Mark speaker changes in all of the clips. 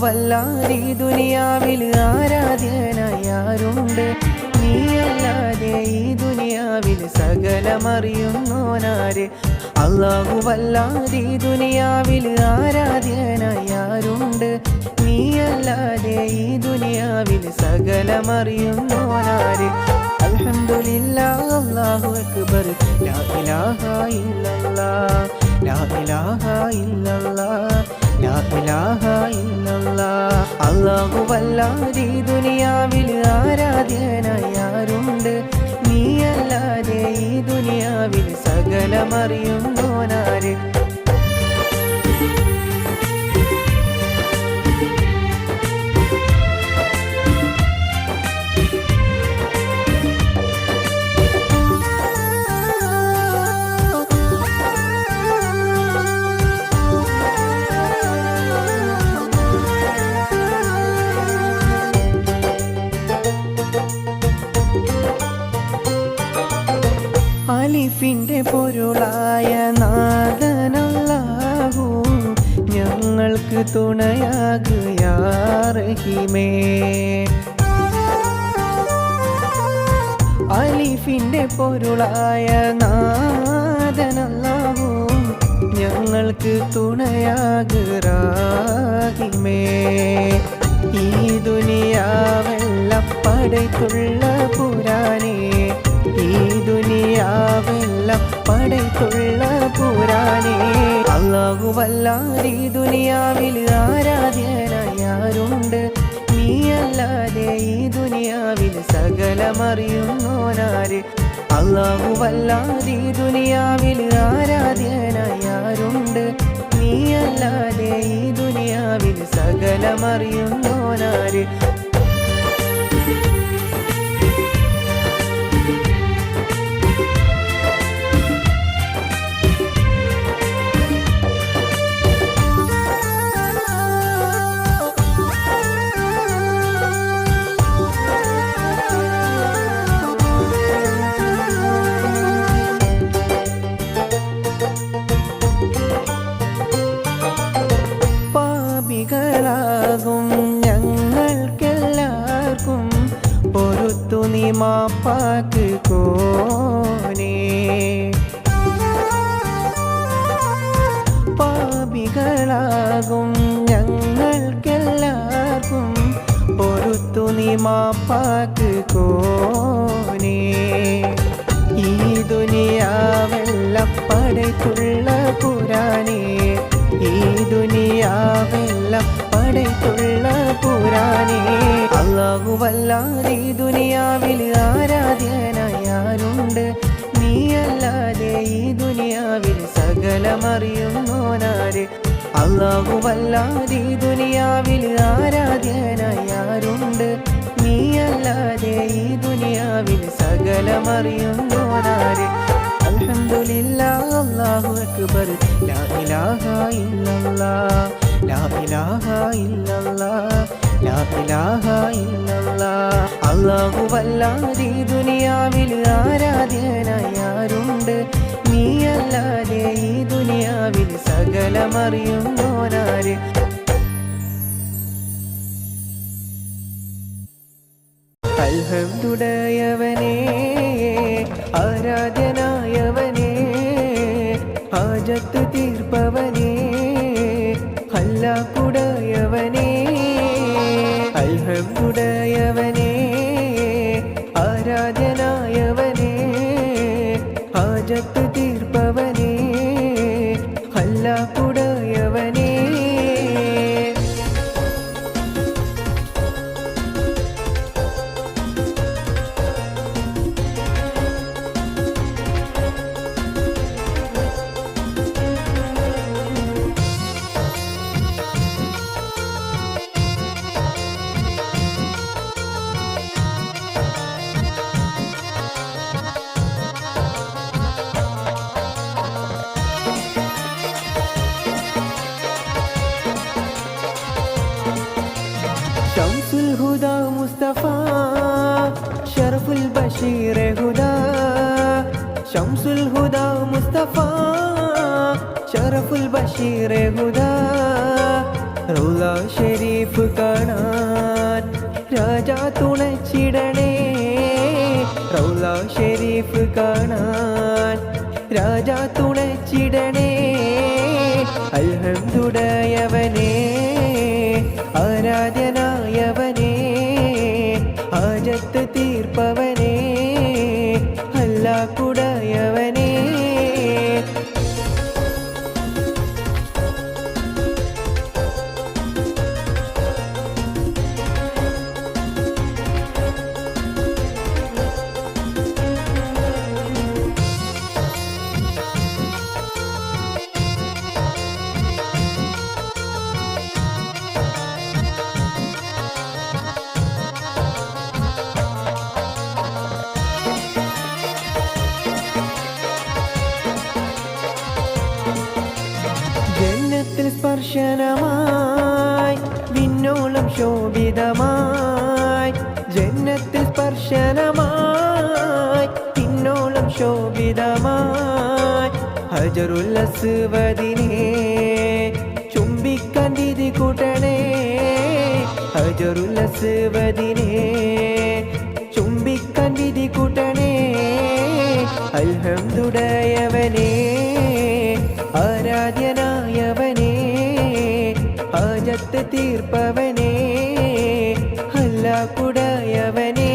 Speaker 1: അല്ലാഹുവല്ലാതെ ഈ ദുനിയാവിൽ ആരാധ്യനായാരുണ്ട്? നീയല്ലാതെ ഈ ദുനിയാവിൽ സകലമറിയുന്നോനാര്? അല്ലാഹുവല്ലാതെ ഈ ദുനിയാവിൽ ആരാധ്യനായാരുണ്ട്? നീയല്ലാതെ ഈ ദുനിയാവിൽ സകലമറിയുന്നോനാര്? അൽഹംദുലില്ലാഹ് അല്ലാഹു അക്ബർ ലാ ഇലാഹ ഇല്ലല്ലാഹ് ലാ ഇലാഹ ഇല്ലല്ലാഹ് ലാ ഇലാഹ ഇല്ലല്ലാഹ്. അല്ലാഹുവല്ലാതെ ഈ ദുനിയാവിൽ ആരാധ്യനായാരുണ്ട്? നീയല്ലാതെ ഈ ദുനിയാവിൽ സകലമറിയുന്നോനാര്? അലിഫിൻ്റെ പൊരുളായ നാഥനല്ലാഹു ഞങ്ങൾക്ക് തുണയാകു യാ റഹീമേ. അലിഫിൻ്റെ പൊരുളായ നാഥനല്ലാഹു ഞങ്ങൾക്ക് തുണയാകു റഹീമേ. ഈ ദുനിയാവെല്ലാം പടയ്ത്തുള്ള പുരാനേ, ഈ ദുനിയാവെല്ലാം പടയ്ത്തുള്ള പുരാനേ. അല്ലാഹുവല്ലാതെ ഈ ദുനിയാവിൽ ആരാധ്യനായാരുണ്ട്? നീയല്ലാതെ ഈ ദുനിയാവിൽ സകലമറിയുന്നോനാര്? അല്ലാഹുവല്ലാതെ ഈ ദുനിയാവിൽ ആരാധ്യനായാരുണ്ട്? നീയല്ലാതെ ഈ ദുനിയാവിൽ സകലമറിയുന്നോനാര്? പാപികളാകും ഞങ്ങൾക്കെല്ലാവർക്കും പൊറുത്തു നീ മാപ്പാക്ക് കോനേ. പാപികളാകും ഞങ്ങൾക്കെല്ലാവർക്കും പൊറുത്തു നീ മാപ്പാക്ക് കോനേ. ഈ ദുനിയാവെല്ലാം പടയ്ത്തുള്ള പുരാനേ, ഈ ദുനിയാവെല്ലാം പടയ്ത്തുള്ള പുരാനേ. അല്ലാഹുവല്ലാതെ ഈ ദുനിയാവിൽ ആരാധ്യനായാരുണ്ട്? നീയല്ലാതെ ഈ ദുനിയാവിൽ സകലമറിയുന്നോനാര്? അല്ലാഹുവല്ലാതെ ഈ ദുനിയാവിൽ ആരാധ്യനായാരുണ്ട്? നീയല്ലാതെ ഈ ദുനിയാവിൽ സകലമറിയുന്നോനാര്? അൽഹംദുലില്ലാഹ് അല്ലാഹു അക്ബർ ലാ ഇലാഹ ഇല്ലല്ലാഹ് ലാ ഇലാഹ ഇല്ലല്ലാഹ് ലാ ഇലാഹ ഇല്ലല്ലാഹ്. അല്ലാഹുവല്ലാതെ ഈ ദുനിയാവിൽ ആരാധ്യനായാരുണ്ട്? നീയല്ലാതെ ഈ ദുനിയാവിൽ സകലമറിയുന്നോനാര്? അൽഹംദുലില്ലാഹവനേ ആരാധ്യനായവനേ, ഹാജത്ത് തീർപ്പവനേ, ഹല്ലാക്കുടയവനേ. അൽഹംദുലില്ലാഹവനേ ആരാധ്യനായവനേ, ഹാജത്ത് തീർപ്പവനേ, ഹല്ലാക്കുടയവനേ. الهدى مصطفى شرف البشير هدى شمس الهدى مصطفى شرف البشير هدى റൗള ഷരീഫ് കാണാൻ രാജാ തുണച്ചിടണേ റൗള ഷരീഫ് കാണാൻ രാജാ തുണച്ചിടണേ അൽഹംദുടയവനേ ആരാധ്യനായവനേ ഹാജത്ത് തീർപ്പവനേ അല്ലാഹുടയവനേ ജന്നത്തിൽ സ്പർശനമായി വിണ്ണോളം ശോഭിതമായി ജന്നത്തിൽ സ്പർശനമായി വിണ്ണോളം ശോഭിതമായി ഹജറുൽ അസ്വദിനെ ചുംബിക്കാൻ വിധി കൂട്ടണേ ഹജറുൽ അസ്വദിനെ ചുംബിക്കാൻ വിധി കൂട്ടണേ അൽഹംദുടയവനേ ആരാധ്യനായവനേ ഹാജത്ത് തീർപ്പവനേ അല്ലാഹുടയവനേ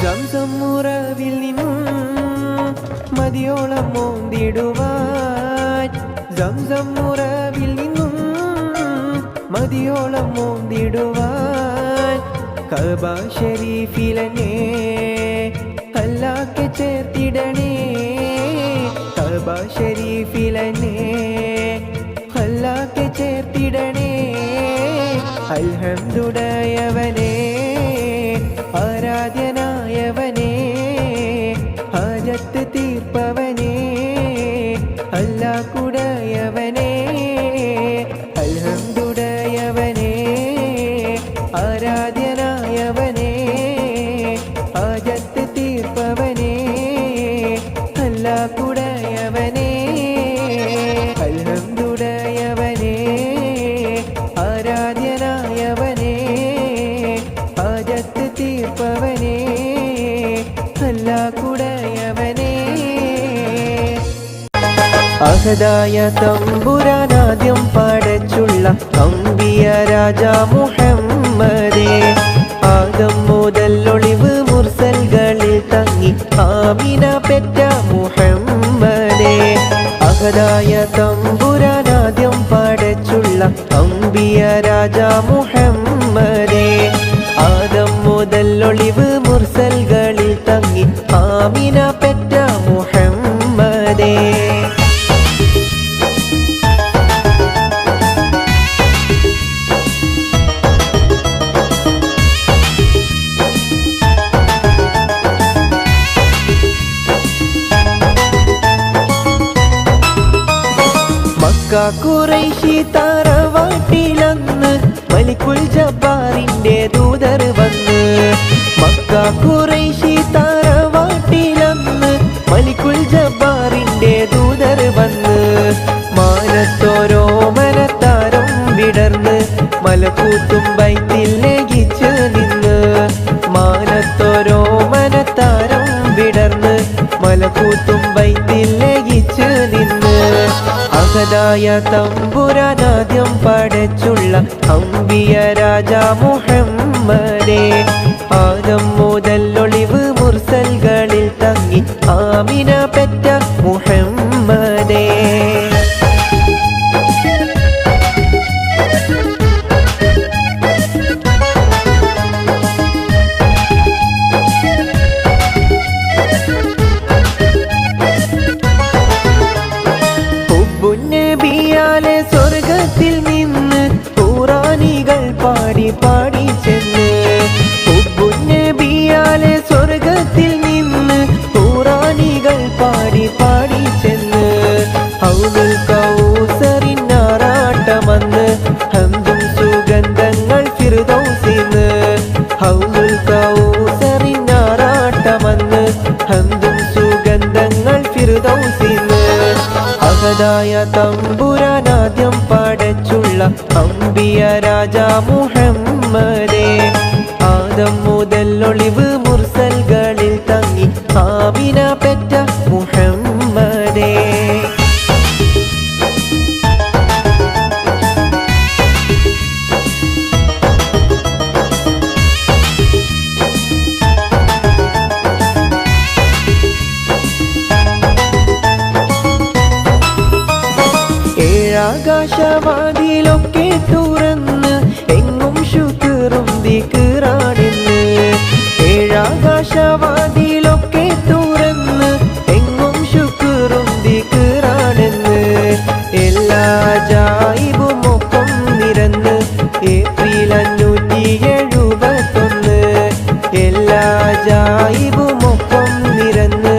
Speaker 1: സംസം മുറവിൽ നിന്നും മതിയോളം മോന്തിടുവാൻ സംസം മുറവിൽ നിന്നും മതിയോളം മോന്തിടുവാൻ കഅബ ശരീഫിലെന്നെ അല്ലാഹ്ക്ക് ചേർത്തിടണേ കഅബ ശരീഫിലെന്നെ അല്ലാഹ്ക്ക് ചേർത്തിടണേ അൽഹംദുടയവനേ ആരാധ്യനായവനേ ഹാജത്ത് തീർപ്പവനേ അല്ലാഹുടയവനേ അൽഹംദുടയവനേ ആരാധ്യനായവനേ ഹാജത്ത് തീർപ്പവനേ അല്ലാഹുടയവനേ അൽഹംദുടയവനേ ആരാധ്യനായവനേ ഹാജത്ത് തീർപ്പവനേ അല്ലാഹുടയവനേ അഹദായ തമ്പുരാനാദ്യം പടച്ചുള്ള അമ്പിയ രാജാ മുഹമ്മദേ ആദം മുതൽ ഒളിവ് മുർസൽകളിൽ തങ്ങി ആമിന പെറ്റ മുഹമ്മദേ അഹദായ തമ്പുരാനാദ്യം പടച്ചുള്ള അമ്പിയ രാജാ മുഹമ്മദേ ആദം മുതൽ ഒളിവ് മുർസൽകളിൽ തങ്ങി ആമിന പെറ്റ മുഹമ്മദേ മക്ക ഖുറൈശി തറവാട്ടിലന്ന് മലിക്കുൽ ജബ്ബാറിന്റെ ദൂതർ വന്ന് മക്ക ഖുറൈശി തറവാട്ടിലന്ന് മലിക്കുൽ ജബ്ബാറിന്റെ ദൂതർ വന്ന് മാനത്തോരോ മനത്താരം വിടർന്ന് മലക്കൂത്തും ബൈത്തിൽ ലയിച്ച് നിന്ന് മാനത്തോരോ മനത്താരം വിടർന്ന് മലക്കൂത്തും ബൈത്തിൽ ലയിച്ച് നിന്ന് അഹദായ തമ്പുരാനാദ്യം പടച്ചുള്ള അമ്പിയ രാജാ മുഹമ്മദേ ആദം മുതൽ ഒളിവ് മുർസൽകളിൽ തങ്ങി ആമിന പെറ്റ മുഹമ്മദേ പാടി ചെന്ന് നബിയാലെ സ്വർഗത്തിൽ നിന്ന് ഖുറാനികൾ പാടി ചെന്ന് ഹൗലുൽ കൗസറിനാറാട്ടമന്ന് ഹംദും സുഗന്ധങ്ങൾ ഫിർദൗസിന്ന് ഹൗലുൽ കൗസറിനാറാട്ടമന്ന് ഹംദും സുഗന്ധങ്ങൾ ഫിർദൗസിന്ന് അഹദായ തമ്പുരാനാദ്യം പടച്ചുള്ള അംബിയ രാജാ മുഹമ്മദേ ആദം മുതൽ ഒളിവ് മുർസൽകളിൽ തങ്ങി ആമിന പെറ്റ മുഹമ്മദേ ഏഴാകാശവാതിലൊക്കെ തുറന്ന് എങ്ങും ശുക്റും ദിക്റാണെന്ന് ഏഴാകാശവാതിലൊക്കെ തുറന്ന് എങ്ങും ശുക്റും ദിക്റാണെന്ന് എല്ലാ ജായിബും ഒപ്പം നിരന്ന് ഏപ്രിൽ 571 എല്ലാ ജായിബും ഒപ്പം നിരന്ന്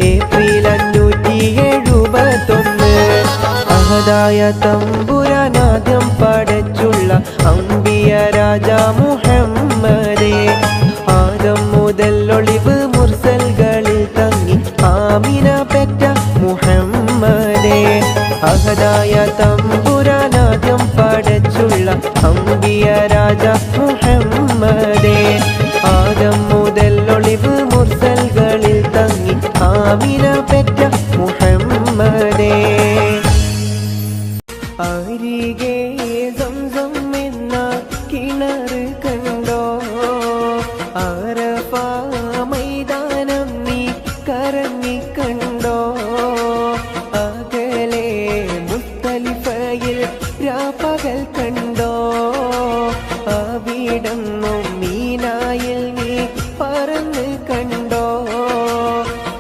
Speaker 1: ഏപ്രിൽ 571 അഹദായ തമ്പുരാനാദ്യം പടച്ചുള്ള അംബിയ രാജാ മുഹമ്മദേ ആദം മുതൽ ഒളിവ് മുർസൽകളിൽ തങ്ങി ആമിന പെറ്റ മുഹമ്മദേ അഹദായ തമ്പുരാനാദ്യം പടച്ചുള്ള അംബിയ രാജാ മുഹമ്മദേ ആദം മുതൽ ഒളിവ് മുർസൽകളിൽ തങ്ങി ആമിന പെറ്റ മുഹമ്മദേ അരികെ സംസം എന്ന കിണർ കണ്ടോ അറഫ മൈതാനം നീ കറങ്ങി കണ്ടോ അകലെ മുസ്തലിഫയിൽ രാപ്പകൽ കണ്ടോ അവിടന്നും മീനായിൽ നീ പറന്ന് കണ്ടോ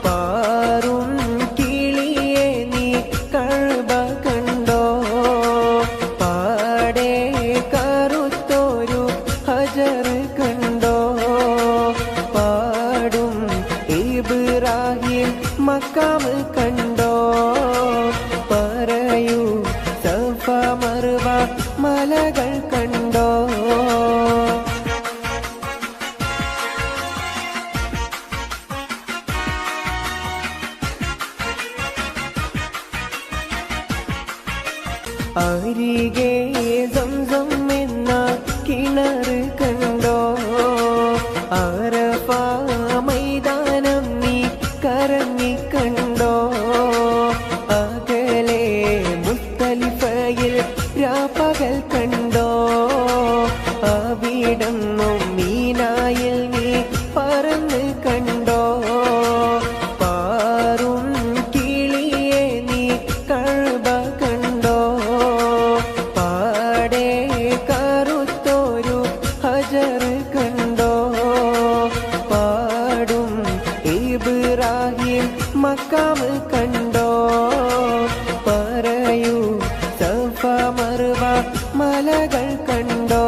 Speaker 1: പാറും കിളിയെ നീ കഅബ കണ്ടോ പാടെ കറുത്തൊരു ഹജർ കണ്ടോ പാടും ഇബ്രാഹിം മക്കാം കണ്ടോ പറയൂ സഫ മർവ മലകൾ കണ്ടോ അരികെ സംസം എന്ന കിണർ കണ്ടോ അറഫ മൈതാനം നീ കറങ്ങി കണ്ടോ അകലെ മുസ്തലിഫയിൽ രാപ്പകൽ കണ്ടോ അവിടന്നും മീനായിൽ നീ പറന്ന് കണ്ടോ പാറും കിളിയെ നീ കഅബ കണ്ടോ പാടെ കറുത്തൊരു ഹജർ കണ്ടോ പാടും ഇബ്രാഹിം മക്കാം കണ്ടോ പറയൂ സഫ മർവ മലകൾ കണ്ടോ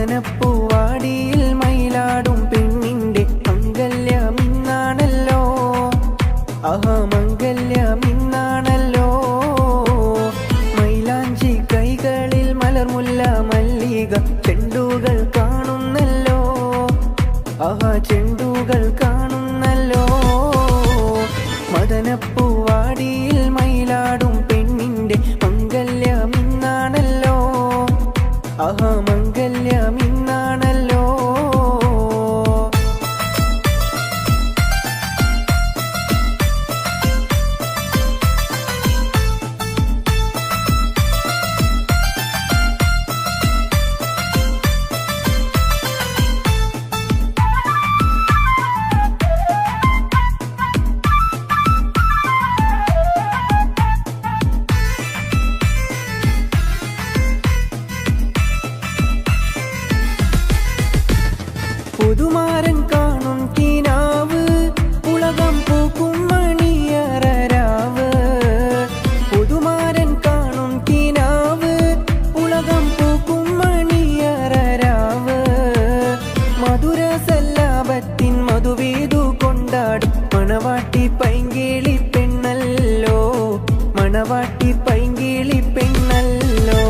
Speaker 1: മദനപ്പൂവാടിയിൽ മയിലാടും പെണ്ണിന്റെ മംഗല്യമിന്നാണല്ലോ ആഹാ മംഗല്യമിന്നാണല്ലോ മൈലാഞ്ചി കൈകളിൽ മലർമുല്ല മല്ലിക ചെണ്ടുകൾ കാണുന്നല്ലോ ആഹാ ചെണ്ടുകൾ കാണുന്നല്ലോ മദനപ്പൂവാടിയിൽ മയിലാടും പെണ്ണിന്റെ മംഗല്യമിന്നാണല്ലോ ആഹാ മംഗല്യമിന്നാണല്ലോ പൈങ്കിളി പെണ്ണല്ലോ, മണവാട്ടി പൈങ്കിളി പെണ്ണല്ലോ.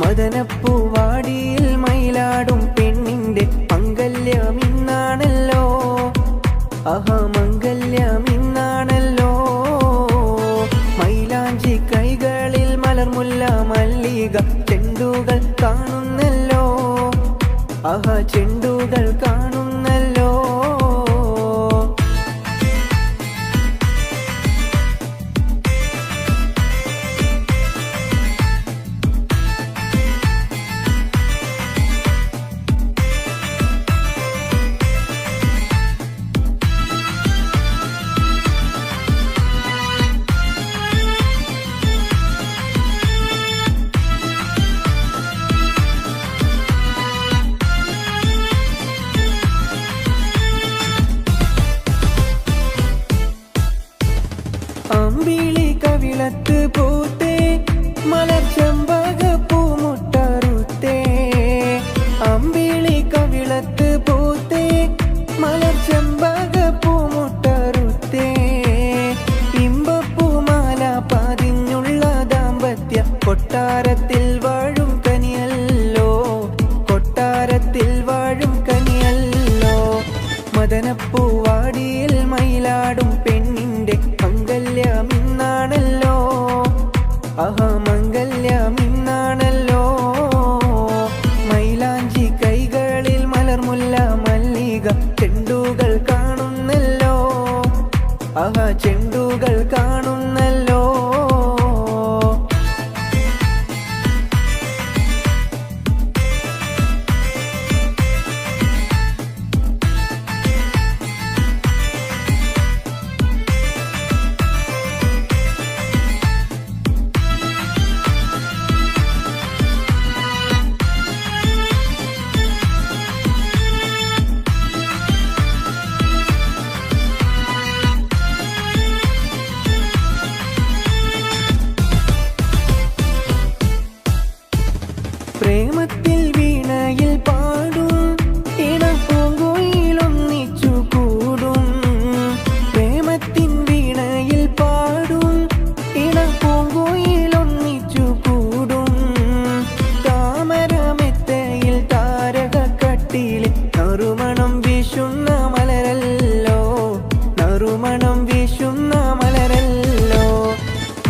Speaker 1: മദനപ്പൂവാടിയിൽ മയിലാടും പെണ്ണിന്റെ മംഗല്യമിന്നാണല്ലോ, ആഹാ മംഗല്യമിന്നാണല്ലോ. മൈലാഞ്ചി കൈകളിൽ മലർമുല്ല മല്ലിക ചെണ്ടുകൾ കാണുന്നല്ലോ, ആഹാ ചെണ്ടുകൾ കാണുന്നല്ലോ. അമ്പിളി കവിളത്ത് പൂത്തേ മലർ ചെമ്പക പൂമുട്ടറുത്തേ, അമ്പിളി കവിളത്ത് പൂത്തേ മലർ ചെമ്പക പൂമുട്ടറുത്തേ. ഇമ്പപ്പൂമാല പതിഞ്ഞുള്ള ദാമ്പത്യ കൊട്ടാരത്തിൽ വാഴും കനിയല്ലോ, കൊട്ടാരത്തിൽ വാഴും കനിയല്ലോ. മദനപ്പൂവാടിയിൽ മയിലാടും പെണ്ണിന്റെ മംഗല്യമിന്നാണല്ലോ, ആഹാ മംഗല്യമിന്നാണല്ലോ. മൈലാഞ്ചി കൈകളിൽ മലർമുല്ല മല്ലിക ചെണ്ടുകൾ കാണുന്നല്ലോ, ആഹാ ചെണ്ടുകൾ കാണുന്നല്ലോ. പ്രേമത്തിൽ വീണയിൽ പാടും ഇണപ്പൂങ്കുയിലൊന്നിച്ചു കൂടും, പ്രേമത്തിൻ വീണയിൽ പാടും ഇണപ്പൂങ്കുയിലൊന്നിച്ചു കൂടും. താമരമെത്തയിൽ താരകക്കട്ടിയിൽ നറുമണം വീശുന്ന മലരല്ലോ, നറുമണം വീശുന്ന മലരല്ലോ.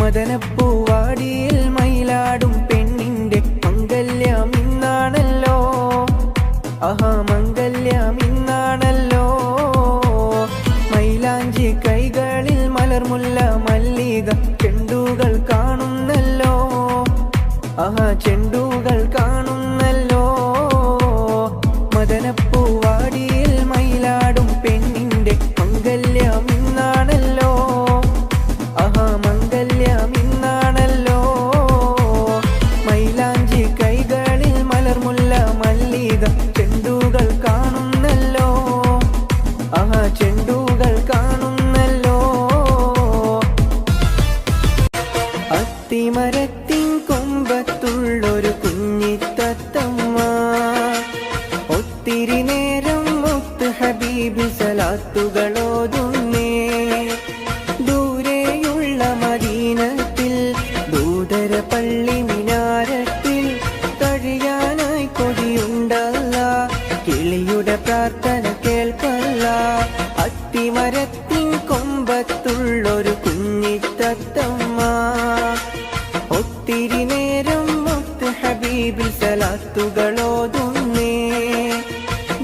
Speaker 1: മദനപ്പൂവാടിയിൽ മയിലാടും പെണ്ണിന്റെ മംഗല്യമിന്നാണല്ലോ, ആഹാ മംഗല്യമിന്നാണല്ലോ. മൈലാഞ്ചി കൈകളിൽ മലർമുല്ല മല്ലിക ചെണ്ടുകൾ കാണുന്നല്ലോ, ആഹാ ചെണ്ടുകൾ കാണുന്നല്ലോ. മദനപ്പൂവാടിയിൽ മയിലാടും പെണ്ണിന്റെ മംഗല്യമിന്നാണല്ലോ, ആഹാ മംഗല്യമിന്നാണല്ലോ. മൈലാഞ്ചി കൈകളിൽ മലർമുല്ല മല്ലിക ചെണ്ടുകൾ കാണുന്നല്ലോ, ആഹാ ചെണ്ടുകൾ കാണുന്നല്ലോ. അത്തിമരത്തിൻ കൊമ്പത്തുള്ളൊരു കുഞ്ഞിത്തത്തമ്മ ഒത്തിരി നേരം മുത്ത് ഹബീബി സലാത്തുകളോതുന്നേ. ദൂരെയുള്ള മദീനത്തിൽ ദൂതര പള്ളി മിനാരത്തിൽ കഴിയാനായി കൊതിയുണ്ടല്ല, കിളിയുടെ പ്രാർത്ഥന കേൾക്കല്ല. അത്തിമരത്തിൻ കൊമ്പത്തുള്ളൊരു കുഞ്ഞിത്തത്തമ്മ ഒത്തിരി നേരം മുത്ത് ഹബീബിൽ സലാത്തുകളോതുന്നേ.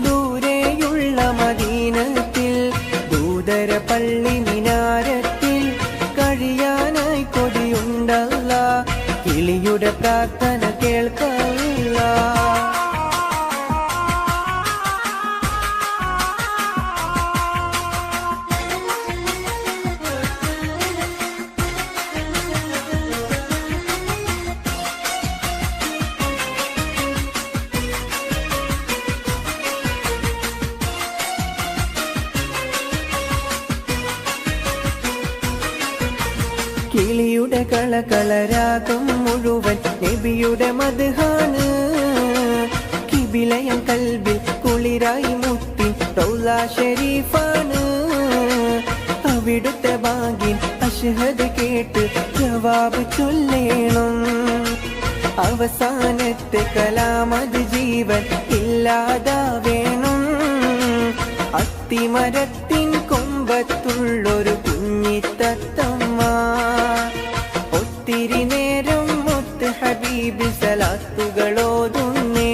Speaker 1: ദൂരെയുള്ള മദീനത്തിൽ ദൂതര പള്ളി മിനാരത്തിൽ കഴിയാനായി കൊതിയുണ്ടല്ല, കിളിയുടെ പ്രാർത്ഥന കേൾക്കല്ല. കിളിയുടെ കളകളരാഗം മുഴുവൻ നബിയുടെ മദ്ഹാണ്. കിബിലയം കൽബിൽ കുളിരായി മുത്തി റൗള ഷരീഫാണ്. അവിടുത്തെ ഭാഗ്യൻ അഷ്ഹദ് കേട്ട് ജവാബ് ചൊല്ലേണം. അവസാനത്തെ കലാമത് ജീവൻ ഇല്ലാതാവേണം. അത്തിമരത്തിൻ കൊമ്പത്തുള്ളൊരു കുഞ്ഞിത്തത്തമ്മ ഒത്തിരി നേരം മുത്ത് ഹബീബ് സലാത്തുകളോതുന്നേ.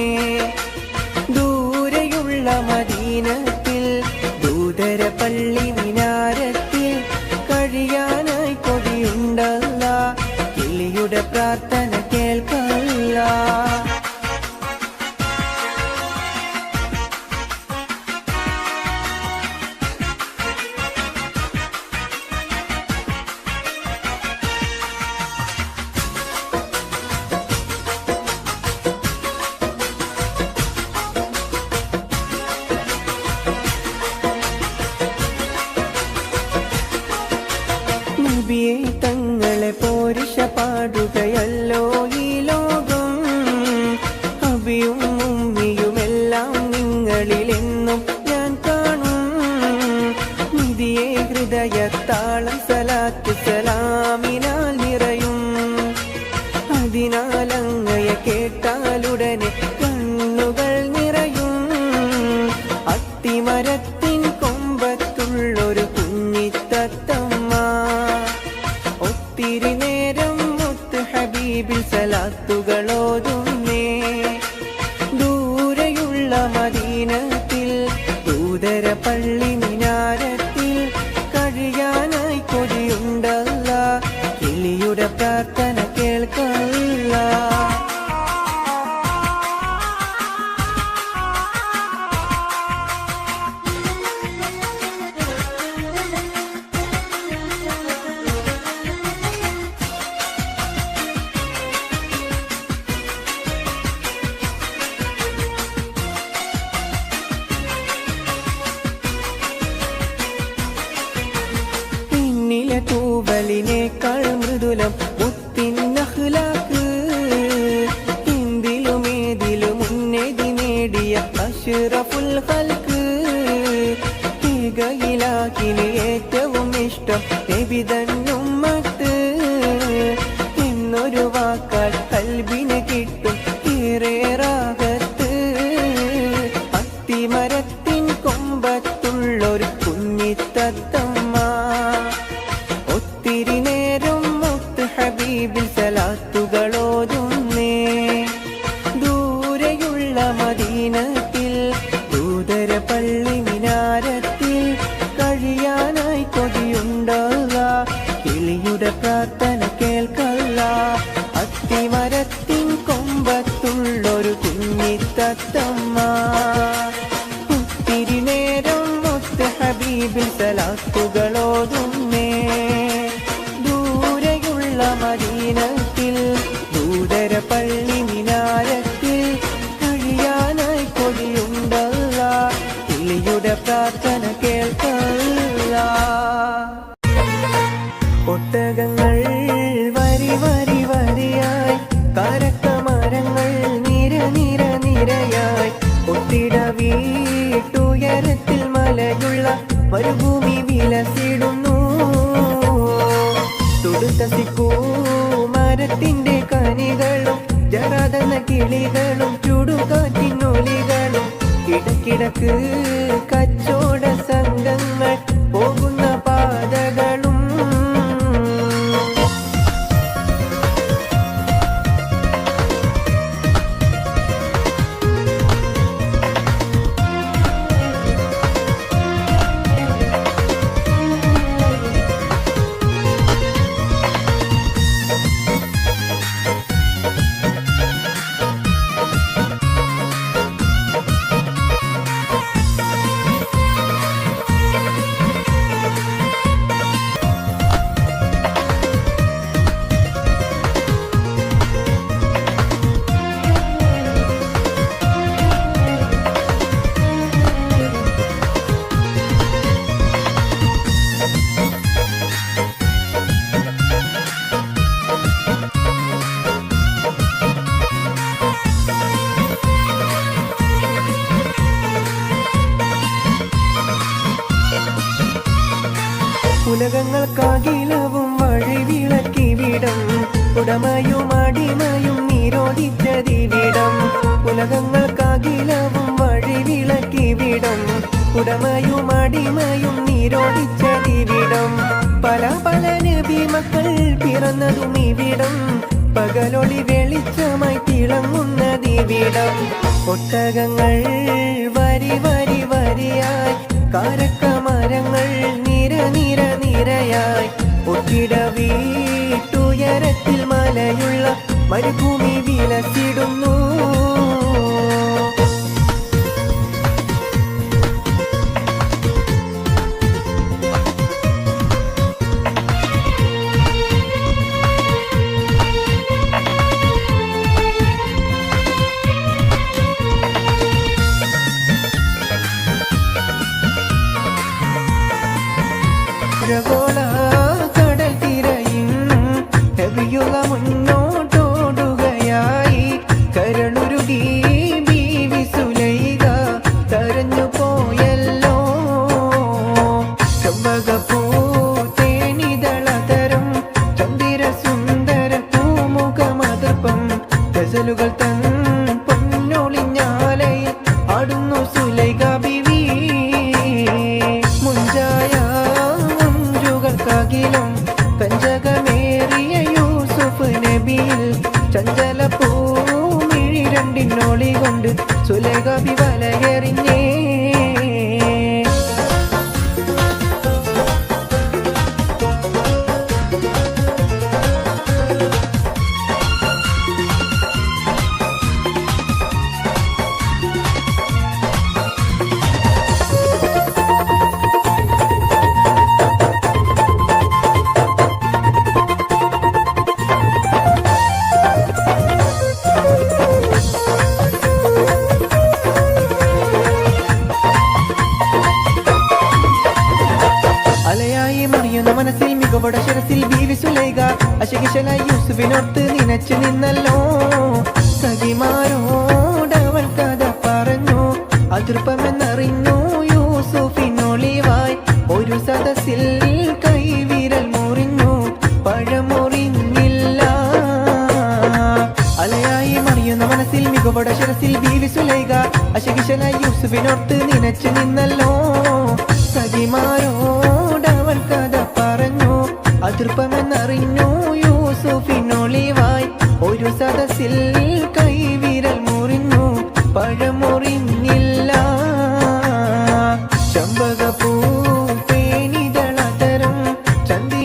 Speaker 1: ദൂരെയുള്ള മദീനത്തിൽ ദൂതര പള്ളി മിനാരത്തിൽ കഴിയാനായി കൊതിയുണ്ടല്ല. കിളിയുടെ പ്രാർത്ഥന കേൾക്കല്ല. നബിയെ തങ്ങളെ പോരിഷ പാടുകയല്ലോ ഈ ലോകം. അബിയും ഉമ്മിയുമെല്ലാം നിങ്ങളിലെന്നും ഞാൻ കാണും. നിധിയെ ഹൃദയത്താളം സലാത്ത് സലാമിനാൽ നിറയും. അതിനാൽ അങ്ങയെ കേട്ടാലുടനെ കണ്ണുകൾ നിറയും. അത്തിമരത്തിൻ കൊമ്പത്തുള്ളൊരു കുഞ്ഞിത്തത്തമ്മ ഒത്തിരി നേരം മുത്ത് ഹബീബിൽ സലാത്തുകളോതുന്നേ. ദൂരെയുള്ള മദീനത്തിൽ ദൂതര പള്ളി മിനാരത്തിൽ കഴിയാനായി കൊതിയുണ്ടല്ല. കിളിയുടെ പ്രാർത്ഥന കേൾക്കല്ല. തൂവലിനേക്കാൾ മൃദുലം മുത്തിൻ അഖ്ലാഖ്. എന്തിലുമേതിലും ഉന്നതി നേടിയ അഷ്റഫുൽ ഖൽഖ്. തികയിലാക്കിന് ഏറ്റവും ഇഷ്ടം നബി തന്നുമ്മത്ത് എന്നൊരു വാക്കാൽ കൽബിന് കിട്ടും ഏറെ റാഹത്ത്. അത്തിമരത്തിൻ കൊമ്പത്തുള്ളൊരു കുഞ്ഞിത്തത്തമ്മ ഒത്തിരി നേരം മുത്ത് ഹബീബിൽ സലാത്തുകളോതുന്നേ. ദൂരെയുള്ള മദീനത്തിൽ ദൂതര പള്ളി മിനാരത്തിൽ കഴിയാനായി കൊതിയുണ്ടല്ല. കിളിയുടെ പ്രാർത്ഥന കേൾക്കല്ല. അത്തിമരത്തിൻ കൊമ്പത്തുള്ളൊരു കുഞ്ഞിത്തത്തമ്മ ഒത്തിരി നേരം മുത്ത് ഹബീബിൽ സലാത്തുകളോതുന്നേ. ദൂരെയുള്ള മദീനത്തിൽ ദൂതര പള്ളി മിനാരത്തിൽ കഴിയാനായി കൊതിയുണ്ടല്ല. കിളിയുടെ പ്രാർത്ഥന കേൾക്കല്ല. ഒട്ടകങ്ങൾ വരി വരി വരിയായി കാരക്കമരങ്ങൾ നിര നിര നിരയായി ഒത്തിട വീട്ടുയരത്തിൽ മലയുള്ള മരുഭൂമി വിലസിടുന്നു. തുടുത്തസിക്കൂ മരത്തിന്റെ കനികളും ജറാതെന്ന കിളികളും ചുടുകാറ്റിനൊലികളും ഇടക്കിടക്ക് കച്ചോട സംഘങ്ങൾ പോകുന്ന പാതകളും. ഉലകങ്ങൾക്കാകിലവും വഴിവിളക്കിവിടം ഉടമയും അടിമയും നിരോധിച്ചതിവിടം ഉലകങ്ങൾക്കാകിലവും വഴിവിളക്കിവിടം ഉടമയും അടിമയും നിരോധിച്ചതിവിടം പല പല നബി മക്കൾ പിറന്നതും ഇവിടം പകലൊളി വെളിച്ചമായി തിളങ്ങുന്നതിവിടം ഒട്ടകങ്ങൾ വരി വരി വരിയായി കാരക്കമരങ്ങൾ നിര നിര നിരയായി ഒട്ടിട വീട്ടുയരത്തിൽ മലയുള്ള മരുഭൂമി വിലസിടുന്നു ോള കടൽ തിരയും നബിയുള്ള മുന്നോട്ടോടുകയായി കരളുരുകി ബീവി സുലൈഖ കരഞ്ഞു പോയല്ലോ ചെമ്പകപ്പൂ തേനിതളതരം ചന്ദിര സുന്ദര പൂമുഖമതർപ്പം ഗസലുകൾ തൻ പൊന്നൊളിഞ്ഞാലയിൽ ആടുന്നു സുലൈഖ ബീവി മുഞ്ചായ ും കഞ്ചകമേറിയ യൂസുഫ് നബിയിൽ ചഞ്ചല പൂമിഴി രണ്ടിനോളി കൊണ്ട് സുലൈഖ ബി വലയെറിഞ്ഞേ മനസ്സിൽ മികവോടെ ശിരസിൽ ബീവി സുലൈഖ അശകിശലായി യൂസുഫിനോർത്ത് നിനച്ചു നിന്നല്ലോ സഖിമാരോടവൾ കഥ പറഞ്ഞു അതൃപ്പമെന്നറിഞ്ഞു യൂസുഫിനൊളിവായി ഒരു സദസ്സിൽ കൈവിരൽ മുറിഞ്ഞു പഴമുറിഞ്ഞില്ല അലയായി മറിയുന്ന മനസ്സിൽ മികവോടെ ശിരസിൽ ബീവി സുലൈഖ അശകിശലായി യൂസുഫിനോർത്ത് നിനച്ചു നിന്നല്ലോ സഖിമാരോടവൾ കഥ പറഞ്ഞു അതൃപ്പമെന്നറിഞ്ഞു യൂസുഫിനൊളിവായി ഒരു സദസ്സിൽ കൈവിരൽ മുറിഞ്ഞു പഴമുറിഞ്ഞില്ല ചെമ്പകപ്പൂ തേനിതളതരം ചന്ദി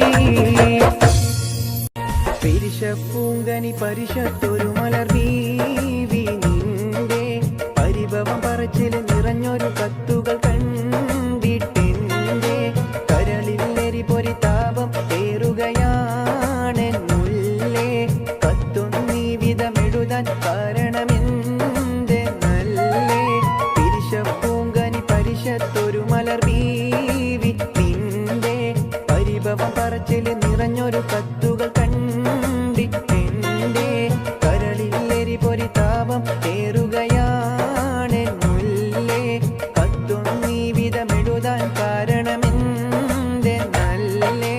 Speaker 1: പെരിശപ്പൂങ്കനി പരിഷത്തൊരു മലർ ബീവി നിന്റെ പരിഭവം പറച്ചിൽ നിറഞ്ഞൊരു കത്തുകൾ കണ്ടിട്ടെന്റെ കരളിൽ എരിപൊരി താപം ഏറുകയാണെന്നുള്ളേ കത്തുന്നീ വിധമെഴുതാൻ കാരണമെന്റെ നല്ലേ പിരിശപ്പൂങ്കനി പരിഷത്തൊരു മലർ ബീവി നിന്റെ പരിഭവം പറച്ചിൽ നിറഞ്ഞൊരു കത്തുകൾ കണ്ടിട്ടെന്റെ കരളിൽ എരിപൊരി താപം ഏറുകയാണെന്നുള്ളേ കത്തുന്നീ വിധമെഴുതാൻ കാരണമെന്റെ നല്ലേ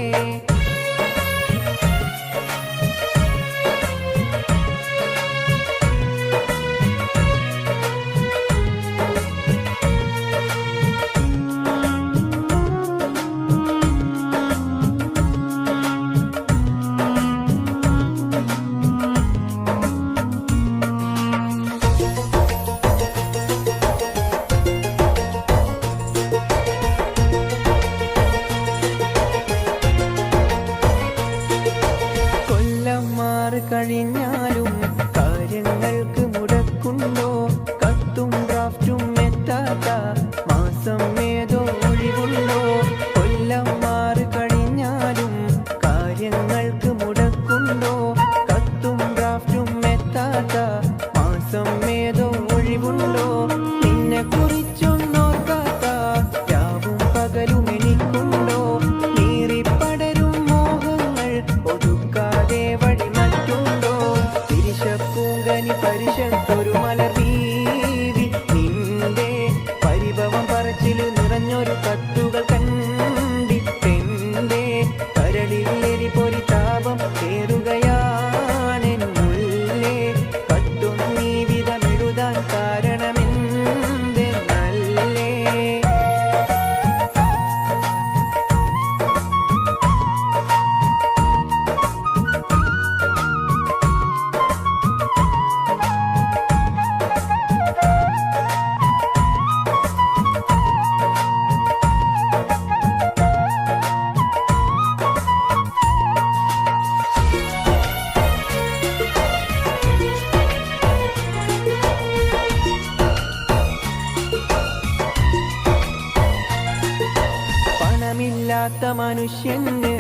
Speaker 1: പണമില്ലാത്ത മനുഷ്യന്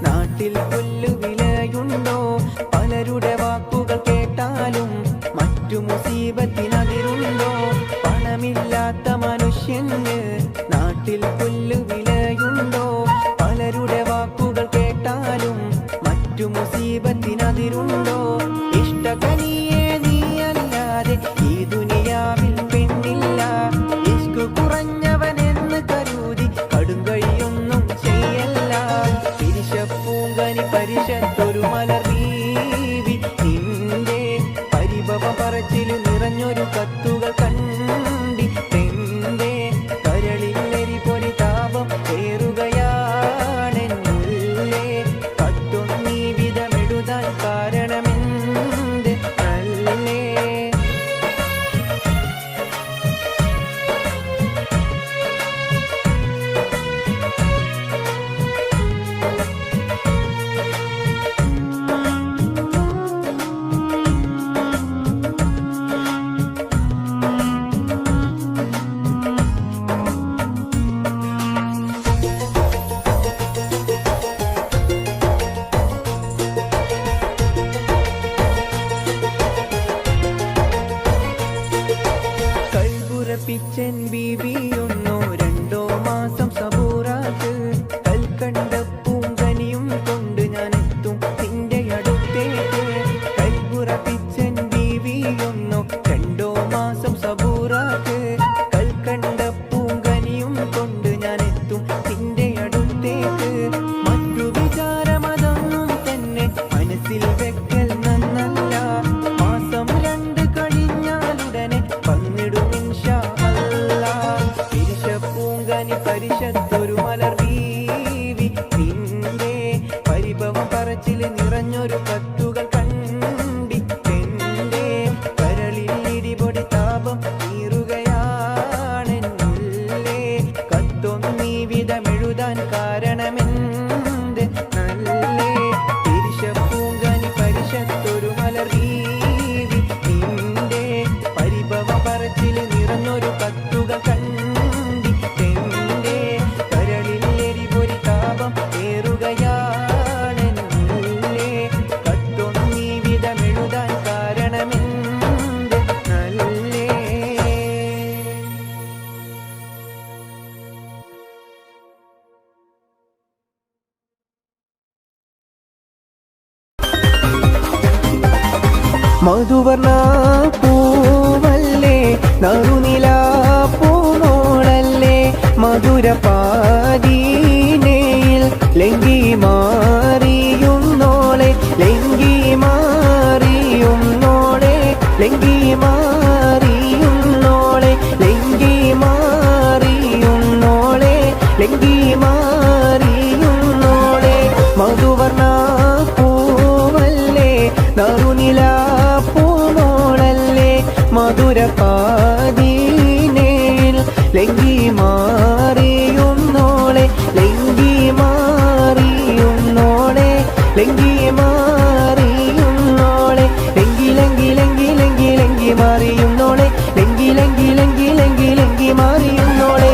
Speaker 1: നാട്ടിൽ പുല്ലുവിലയുണ്ടോ? പലരുടെ വാക്കുകൾ കേട്ടാലും മറ്റു മുസീബത്തിനതിരുണ്ടോ? പണമില്ലാത്ത മനുഷ്യന് നാട്ടിൽ പുല്ലുവിലയുണ്ടോ? പലരുടെ വാക്കുകൾ കേട്ടാലും മറ്റു മുസീബത്തിനതിരുണ്ടോ? ഇഷ്ടകനിയെ നീയല്ലാതെ ഈ ദുനിയാവിൽ പെണ്ണില്ല. ഇഷ്കു കുറഞ്ഞവനെന്ന് കരുതി കടുങ്കൈയൊന്നും ചെയ്യല്ല. പിരിശപ്പൂങ്കനി പരിശത്തൊരു മലർവീവി നിന്റെ പരിഭവ പറച്ചിൽ നിറഞ്ഞൊരു കത്തുകൾ കണ്ടിട്ടെന്റെ കരളില്ലെരി പൊരി താപം ഏറുകയാണെന്നുള്ളേ. കത്തൊന്നീ വിധമെഴുതാൻ കാരണമെന്ത് അല്ലേ? കൽപുറപ്പിച്ചൻ ബീവിയൊന്നോ രണ്ടോ മാസം സബൂറാക്ക്. കൽക്കണ്ട പൂങ്കനിയും കൊണ്ട് ഞാൻ എത്തും നിന്റെ അടുത്തേക്ക്. കൽപുറപ്പിച്ചൻ ബീവിയൊന്നോ രണ്ടോ മാസം സബൂറാക്ക്. കൽക്കണ്ട പൂങ്കനിയും കൊണ്ട് ഞാൻ എത്തും നിന്റെ അടുത്തേക്ക്. മറ്റു വിചാരമതൊന്നും തന്നെ മനസ്സിൽ വെക്കൽ നന്നല്ല. മാസം 2 കഴിഞ്ഞാലുടനെ വന്നിടും ഇൻഷാ അല്ലാഹ്. പിരിശപ്പൂങ്കനി പരിശത്തൊരു മലർവീവി നിന്റെ പരിഭവം പറച്ചിൽ നിറഞ്ഞൊരു കത്തുകൾ കണ്ടിട്ടെന്റെ കരളിൽ ഇടിപൊടി താപം തീരുകയാണെന്നുള്ളേ. കത്തൊന്നീ വിധമെഴുതാൻ കാരണമെന്ത് നല്ലേ? പിരിശപ്പൂങ്കനി പരിശത്തൊരു മലർവീവി നിന്റെ പരിഭവ പറച്ചിൽ നിറഞ്ഞൊരു കത്തുകൾ കണ്ടിട്ടെന്റെ കരളിൽ എരിപൊരി താപം ഏറുകയാണെന്നുള്ളേ. കത്തൊന്നീ വിധമെഴുതാൻ കാരണമെന്ത് നല്ലേ? മധുവർണ പൂവല്ലേ നറുനില പൂമോളല്ലേ? മധുരപാദീനയിൽ ലങ്കി മാറിയുന്നോളെ ലങ്കി മാറിയുന്നോളെ ലങ്കി മാറിയുന്നോളെ ലങ്കി മാറിയുന്നോളെ ലങ്കി മാറിയുന്നോളെ. മധുവർണ പൂവല്ലേ നറുനില പൂമോളല്ലേ? മധുരപാദീനയിൽ ലങ്കി മാറിയുന്നോളെ ലങ്കി മാറിയുന്നോളെ ലങ്കി മാറിയുന്നോളെ ലങ്കി ലങ്കി ലങ്കി ലങ്കി ലങ്കി മാറിയുന്നോളെ ലങ്കി ലങ്കി ലങ്കി ലങ്കി ലങ്കി മാറിയുന്നോളെ.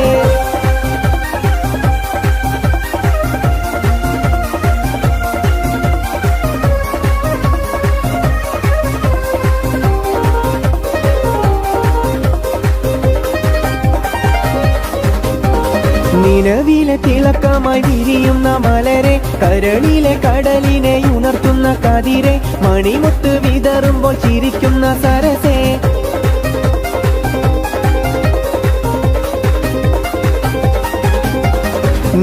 Speaker 1: നിലവിലെ തിളക്കമായി വിരിയുന്ന മലരെ കരളിലെ കടലിനെ ഉണർത്തുന്ന കതിരെ മണിമുത്ത് വിതറുമ്പോൾ ചിരിക്കുന്ന സരസേ.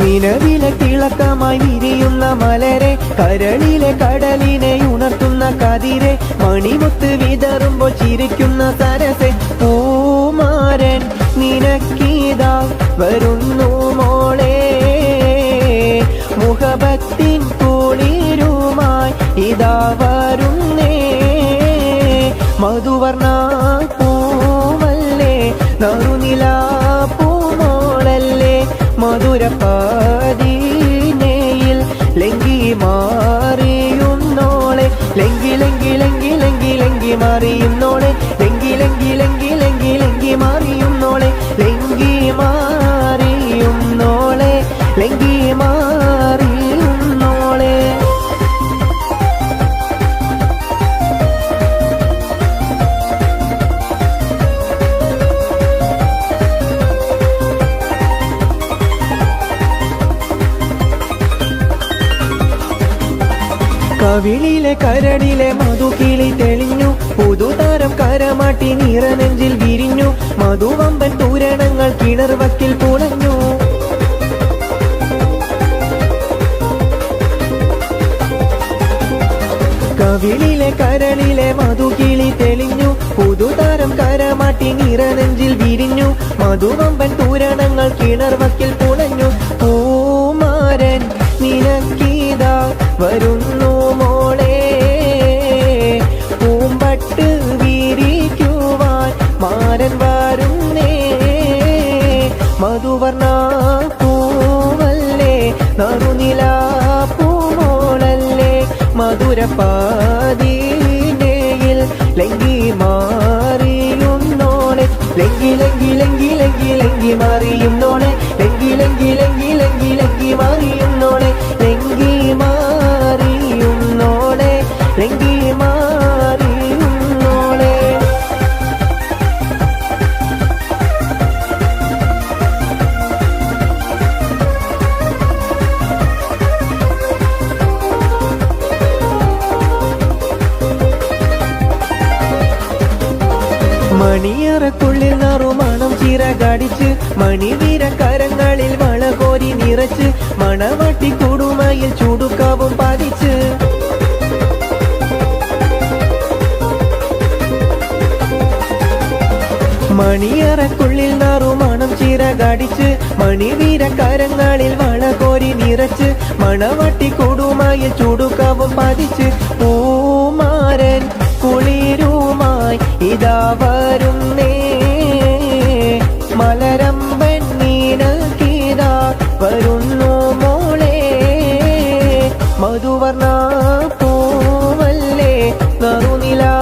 Speaker 1: നിലവിലെ തിളക്കമായി വിരിയുന്ന മലരെ കരളിലെ കടലിനെ ഉണർത്തുന്ന കതിരെ മണിമുത്ത് വിതറുമ്പോൾ ചിരിക്കുന്ന സരസേ. പൂമാരൻ നിനക്കീതാ വരുന്നു മോളെ മുഹബത്തിൻ കുളിരുമായി ഇതാ വരുന്നേ. മധുവർണ പൂവല്ലേ നറുനില പൂമോളല്ലേ? മധുരപാദീനയിൽ ലങ്കി മാറിയുന്നോളെ ലങ്കി ലങ്കി ലങ്കി ലങ്കി ലങ്കി മാറിയുന്നോളെ ലങ്കി ലങ്കി ലങ്കി ലങ്കി ലങ്കി മാറിയുന്നോളെ ലങ്കി മാറിയുന്നോളെ ലങ്കി മാ കവിളിലെ കരടിലെ മധുകിളി തെളിഞ്ഞു, പുതുതാരം കരമാട്ടി നിറനെഞ്ചിൽ വിരിഞ്ഞു, മധുവമ്പൻ തൂരണങ്ങൾ കിണർവക്കിൽ പുളഞ്ഞു. കവിളിലെ കരളിലെ മധുകിളി തെളിഞ്ഞു, പുതുതാരം കരമാട്ടി നിറനെഞ്ചിൽ വിരിഞ്ഞു, മധുവമ്പൻ തൂരണങ്ങൾ കിണർവക്കിൽ പുളഞ്ഞു. പൂമാരൻ നിനക്കീതാ വരുന്നു മോളെ, പൂമ്പട്ട് വിരിക്കുവാൻ മാരൻ വരുന്നേ. മധുവർണ്ണ പൂവല്ലേ നറുനിലാ പൂമോളല്ലേ, മധുരപ്പാതീനയിൽ ലങ്കി മാറിയുന്നോളെ, ലങ്കി ലങ്കി ലങ്കി ലങ്കി ലങ്കി മാറിയുന്നോളെ, ലങ്കി ലങ്കി ലങ്കി ലങ്കി ലങ്കി മാറിയുന്നോളെ, ലങ്കി മാറിയുന്നോളെ, ലങ്കി മാറിയുന്നോളെ. മണിയറക്കുള്ളിൽ നറുമണം ചിറകടിച്ച്, മണിവീര കരങ്ങളിൽ വളകോരി നിറച്ച്, മണവാട്ടി കൂടുമയിൽ ചുടുക്കാവും പതിച്ച്. മണിയറക്കുള്ളിൽ നറുമണം ചിറകടിച്ച്, മണിവീര കരങ്ങളിൽ വളകോരി നിറച്ച്, മണവാട്ടി കൂടുമയിൽ ചുടുക്കാവും പതിച്ച്. പൂമാരൻ കുളിരുമായി ഇതാ വരുന്നേ, മലരമ്പൻ നീനക്കിതാ വരുന്നു മോളെ, മധുവർണ്ണ പൂവല്ലേ നറുനിലാ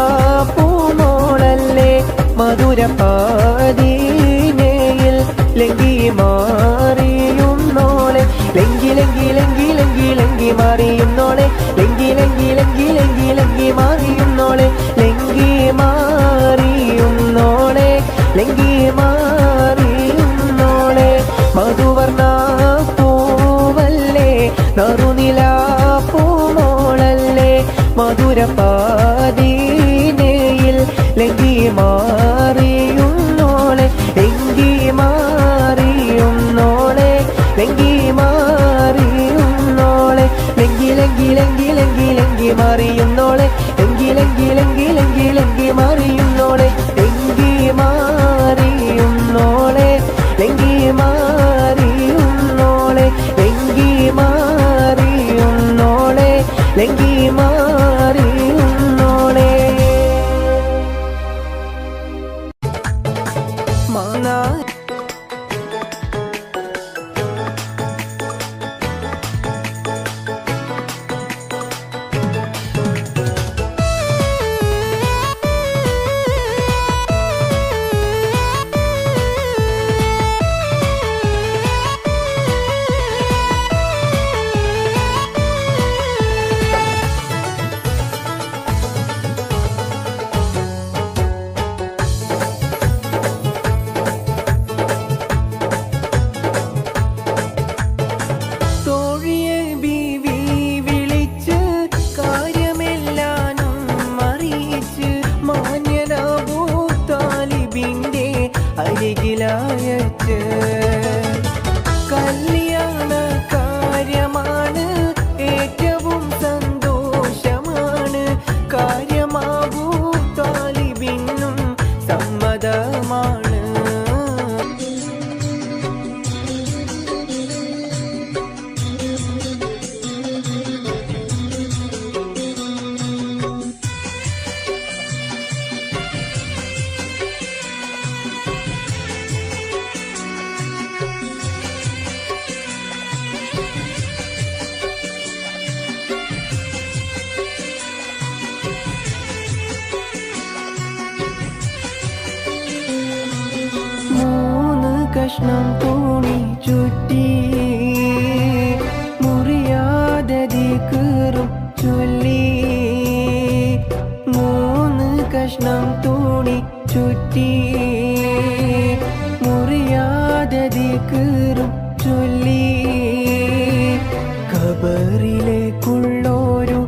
Speaker 1: പൂമോളല്ലേ, മധുരപ്പാതീനയിൽ ലങ്കി മാറിയുന്നോളെ, ലങ്കി ലങ്കി ലങ്കി ലങ്കി ലങ്കി മാറിയുന്നോളെ, ലങ്കി ലങ്കി ലങ്കി ലങ്കി ലങ്കി മാറിയുന്നോളെ, ലങ്കി മാറിയുന്നോളെ, ലങ്കി മാറിയുന്നോളെ. മധുവർണ്ണ പൂവല്ലേ നറുനിലാ പൂമോളല്ലേ, മധുരപ്പാതീനയിൽ ലങ്കി മാറിയുന്നോളെ, ലങ്കി മാറിയുന്നോളെ, ലങ്കി മാറിയുന്നോളെ, ലങ്കി ലങ്കി ലങ്കി ലങ്കി ലങ്കി മാറിയുന്നോളെ, ലങ്കി ലങ്കി ലങ്കി ലങ്കി ലങ്കി മാറിയുന്നോളെ, ലങ്കി മാറിയുന്നോളെ, ലങ്കി മാറിയുന്നോളെ, ലങ്കി മാറിയുന്നോളെ, ലങ്കി മാറിയുന്നോളെ. മാനാ അരികിലായച്ച് കല്യാണ കാര്യമാണ്, ഏറ്റവും സന്തോഷമാണ്, കാര്യമാകൂ താലിബിനും സമ്മതമാണ്. കഷ്ണം തുണി ചുറ്റി മുറിയാതെ കീറും ചൊല്ലി, 3 കഷ്ണം തുണി ചുറ്റി മുറിയാതെ കീറും ചൊല്ലി, കബറിലേക്കുള്ളൊരു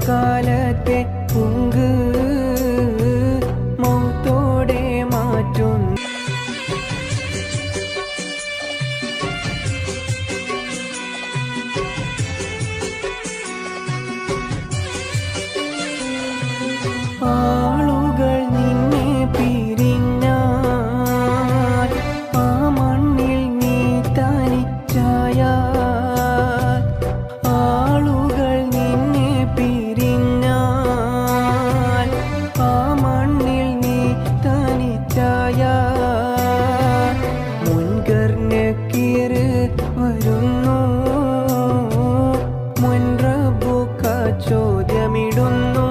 Speaker 1: കാലത്തെ പുങ്ക് മൗത്തോടെ മാറ്റും. ആളുകൾ നിന്നെ പിരിഞ്ഞാൽ ആ മണ്ണിൽ നീ തനിച്ചായാൽ, ആളുകൾ നിന്നെ പിരിഞ്ഞാൽ ആ മണ്ണിൽ നീ തനിച്ചായാൽ, മുൻകർണക്കീറ് വരുന്നു മുൻറബുക്ക ചോദ്യമിടുന്നു.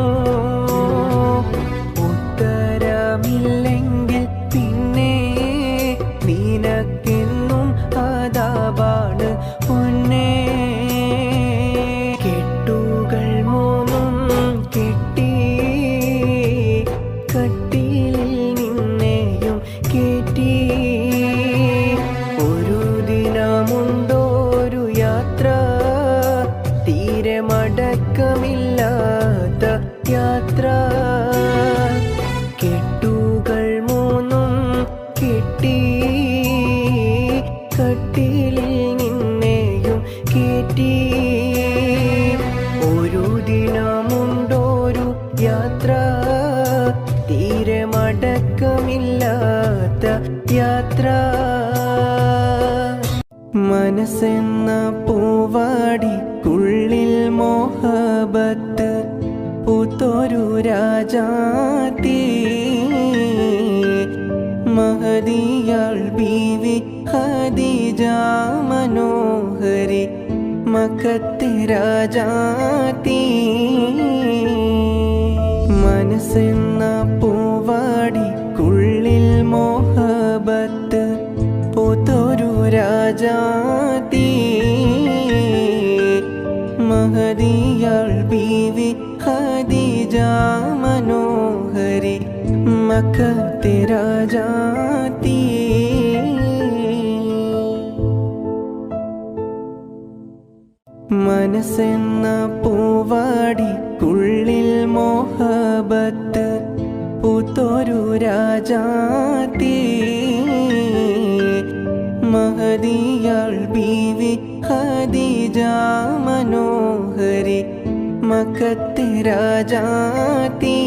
Speaker 1: ഉത്തരമില്ലെങ്കിൽ പിന്നെ നിനക്കെന്നും അതാപാണ് പൊന്നേ. കെട്ടുകൾ മൂന്നും കെട്ടി കട്ടിലിൽ നിന്നെയും കേറ്റി, ഒരു ദിനമുണ്ടോരു യാത്ര, തീരെ മടക്കമില്ലാത്ത യാത്ര. കെട്ടുകൾ മൂന്നും കെട്ടി കട്ടിലിൽ നിന്നെയും കേറ്റി, ഒരു ദിനമുണ്ടോരു യാത്ര, തീരെ മടക്കമില്ലാത്ത യാത്ര. മനസ്സെന്ന പൂവാടിക്കുള്ളിൽ മോഹബത്ത് പൂത്തൊരു രാജാത്തി, മഹദിയാൾ ബീവി ഖദീജ മനോഹരി മക്കത്തെ രാജാത്തി. മനസ്സെന്ന പൂവാടിക്കുള്ളിൽ മോഹബത്ത് പൂത്തൊരു രാജാത്തി, മഹദിയാൾ ബീവി ഖദീജ മനോഹരി മക്കത്തെ രാജാത്തി. മനസ്സെന്ന പൂവാടിക്കുള്ളിൽ മോഹബത്ത് പൂത്തൊരു രാജാത്തി, മഹദിയാൾ ബീവി ഖദീജ മനോഹരി മക്കത്തെ രാജാത്തി.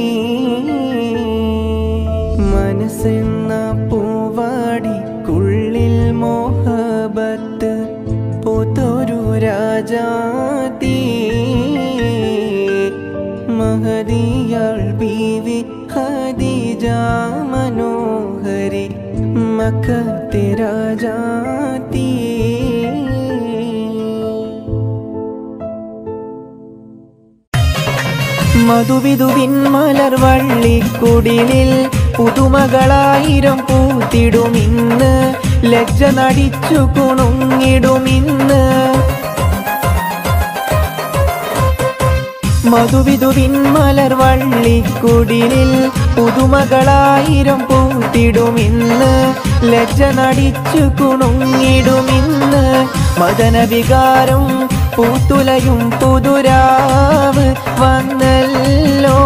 Speaker 1: മനസ്സെന്ന പൂവാടിക്കുള്ളിൽ മോഹബത്ത് പൂത്തൊരു രാജാത്തി, മഹദിയാൾ ബീവി ഖദീജ മനോഹരി മക്കത്തെ രാജാത്തി. മധുവിധുവിൻ മലർവള്ളിക്കുടിലിൽ പുതുമകളായിരം പൂത്തിടുമിന്ന്, ലജ്ജ നടിച്ചു കുണുങ്ങിടുമിന്ന്. മധുവിധുവിൻ മലർവള്ളിക്കുടിലിൽ പുതുമകളായിരം പൂത്തിടുമിന്ന്, ലജ്ജ നടിച്ചു കുണുങ്ങിടുമിന്ന്. മദനവികാരം പൂത്തുലയും പുതുരാവ് വന്നല്ലോ,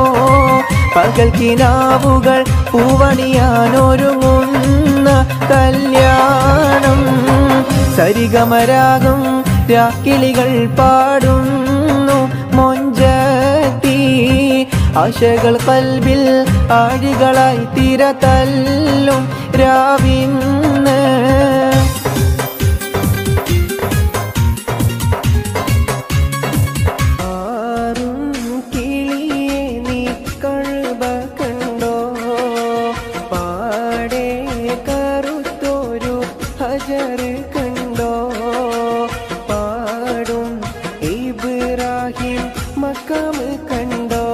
Speaker 1: പകൽ കിനാവുകൾ പൂവണിയാനൊരുങ്ങുന്ന കല്യാണം. സരിഗമരാഗം രാക്കിളികൾ പാടുന്നു മൊഞ്ചത്തി, ആശകൾ കൽബിൽ ആഴികളായി തിര തല്ലും രാവിന്ന്. കണ്ടോ പാടും ഇബ്രാഹിം മക്കാം കണ്ടോ,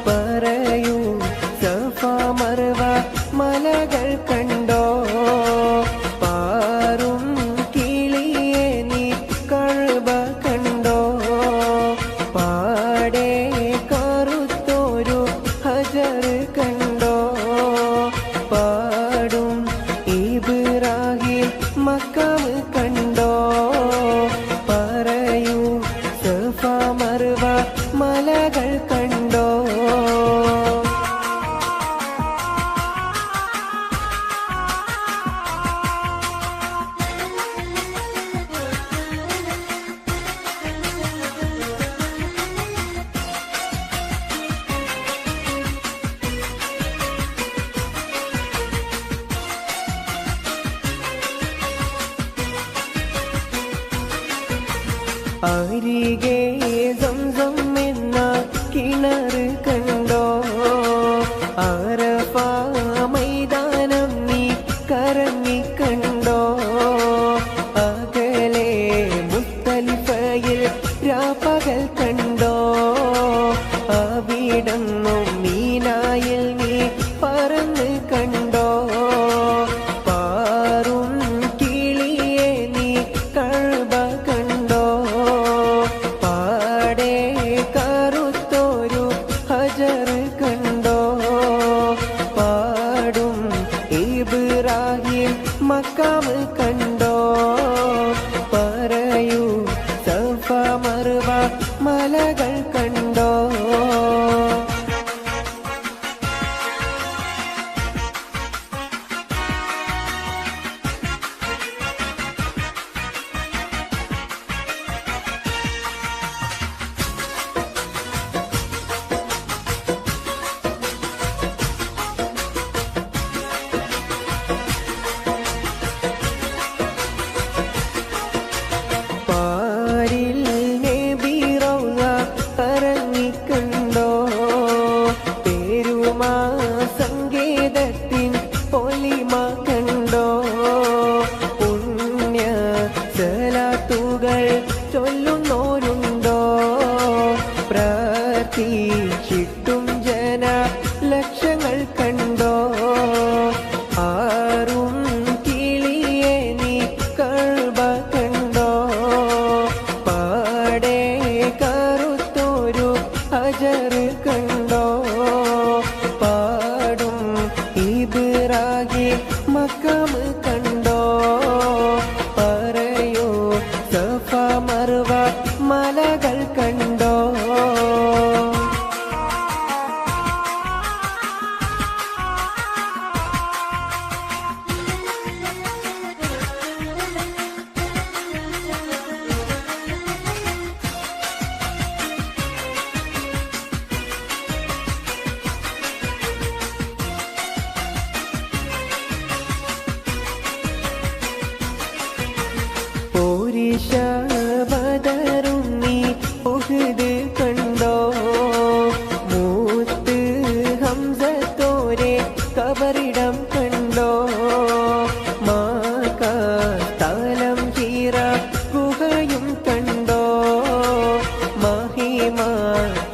Speaker 1: പറയൂ സഫ മർവ മലകൾ കണ്ടോ, മലകൾ കണ്ടോ. അരികെ സംസം എന്ന കിണർ കണ്ടോ. അറഫ മൈതാനം നീ കറങ്ങിക്കണ്ടോ. അകലെ മുസ്തലിഫയിൽ രാപ്പകൽ കണ്ടോ. അവിടന്നും മീനായിൽ നീ പറന്ന് കണ്ടോ. പാറും കിളിയെ നീ കഅബ കണ്ടോ. പാടെ കറുത്തൊരു ഹജർ കണ്ടോ. പാടും ഇബ്രാഹിം മക്കാം കണ്ടോ. പറയൂ സഫ മർവ മലകൾ കണ്ടോ. പാരിൽ നബി റൗള കറങ്ങിക്കണ്ടോ. പെരുമാ സങ്കേതത്തിൻ പൊലിമ കണ്ടോ. പുണ്യ സലാത്തുകൾ ചൊല്ലുന്നോരുണ്ടോ. പ്രാർത്ഥിച്ചിട്ടും ജന ലക്ഷങ്ങൾ കണ്ടോ. ആറും കിളിയെ നീ കഅബ കണ്ടോ. പാടെ കറുത്തൊരു ഹജർ കണ്ടോ. പാടും ഇബ്രാഹിം മക്കാം കണ്ടോ. പറയൂ സഫ മർവ മലകൾ കണ്ടോ. പോരിഷ ബദറും നീ ഉഹ്ദ് കണ്ടോ. മൂത്ത് ഹംസത്തോരെ കബറിടം കണ്ടോ. മാക തലം ഹീറ ഗുഹയും കണ്ടോ. മഹിമ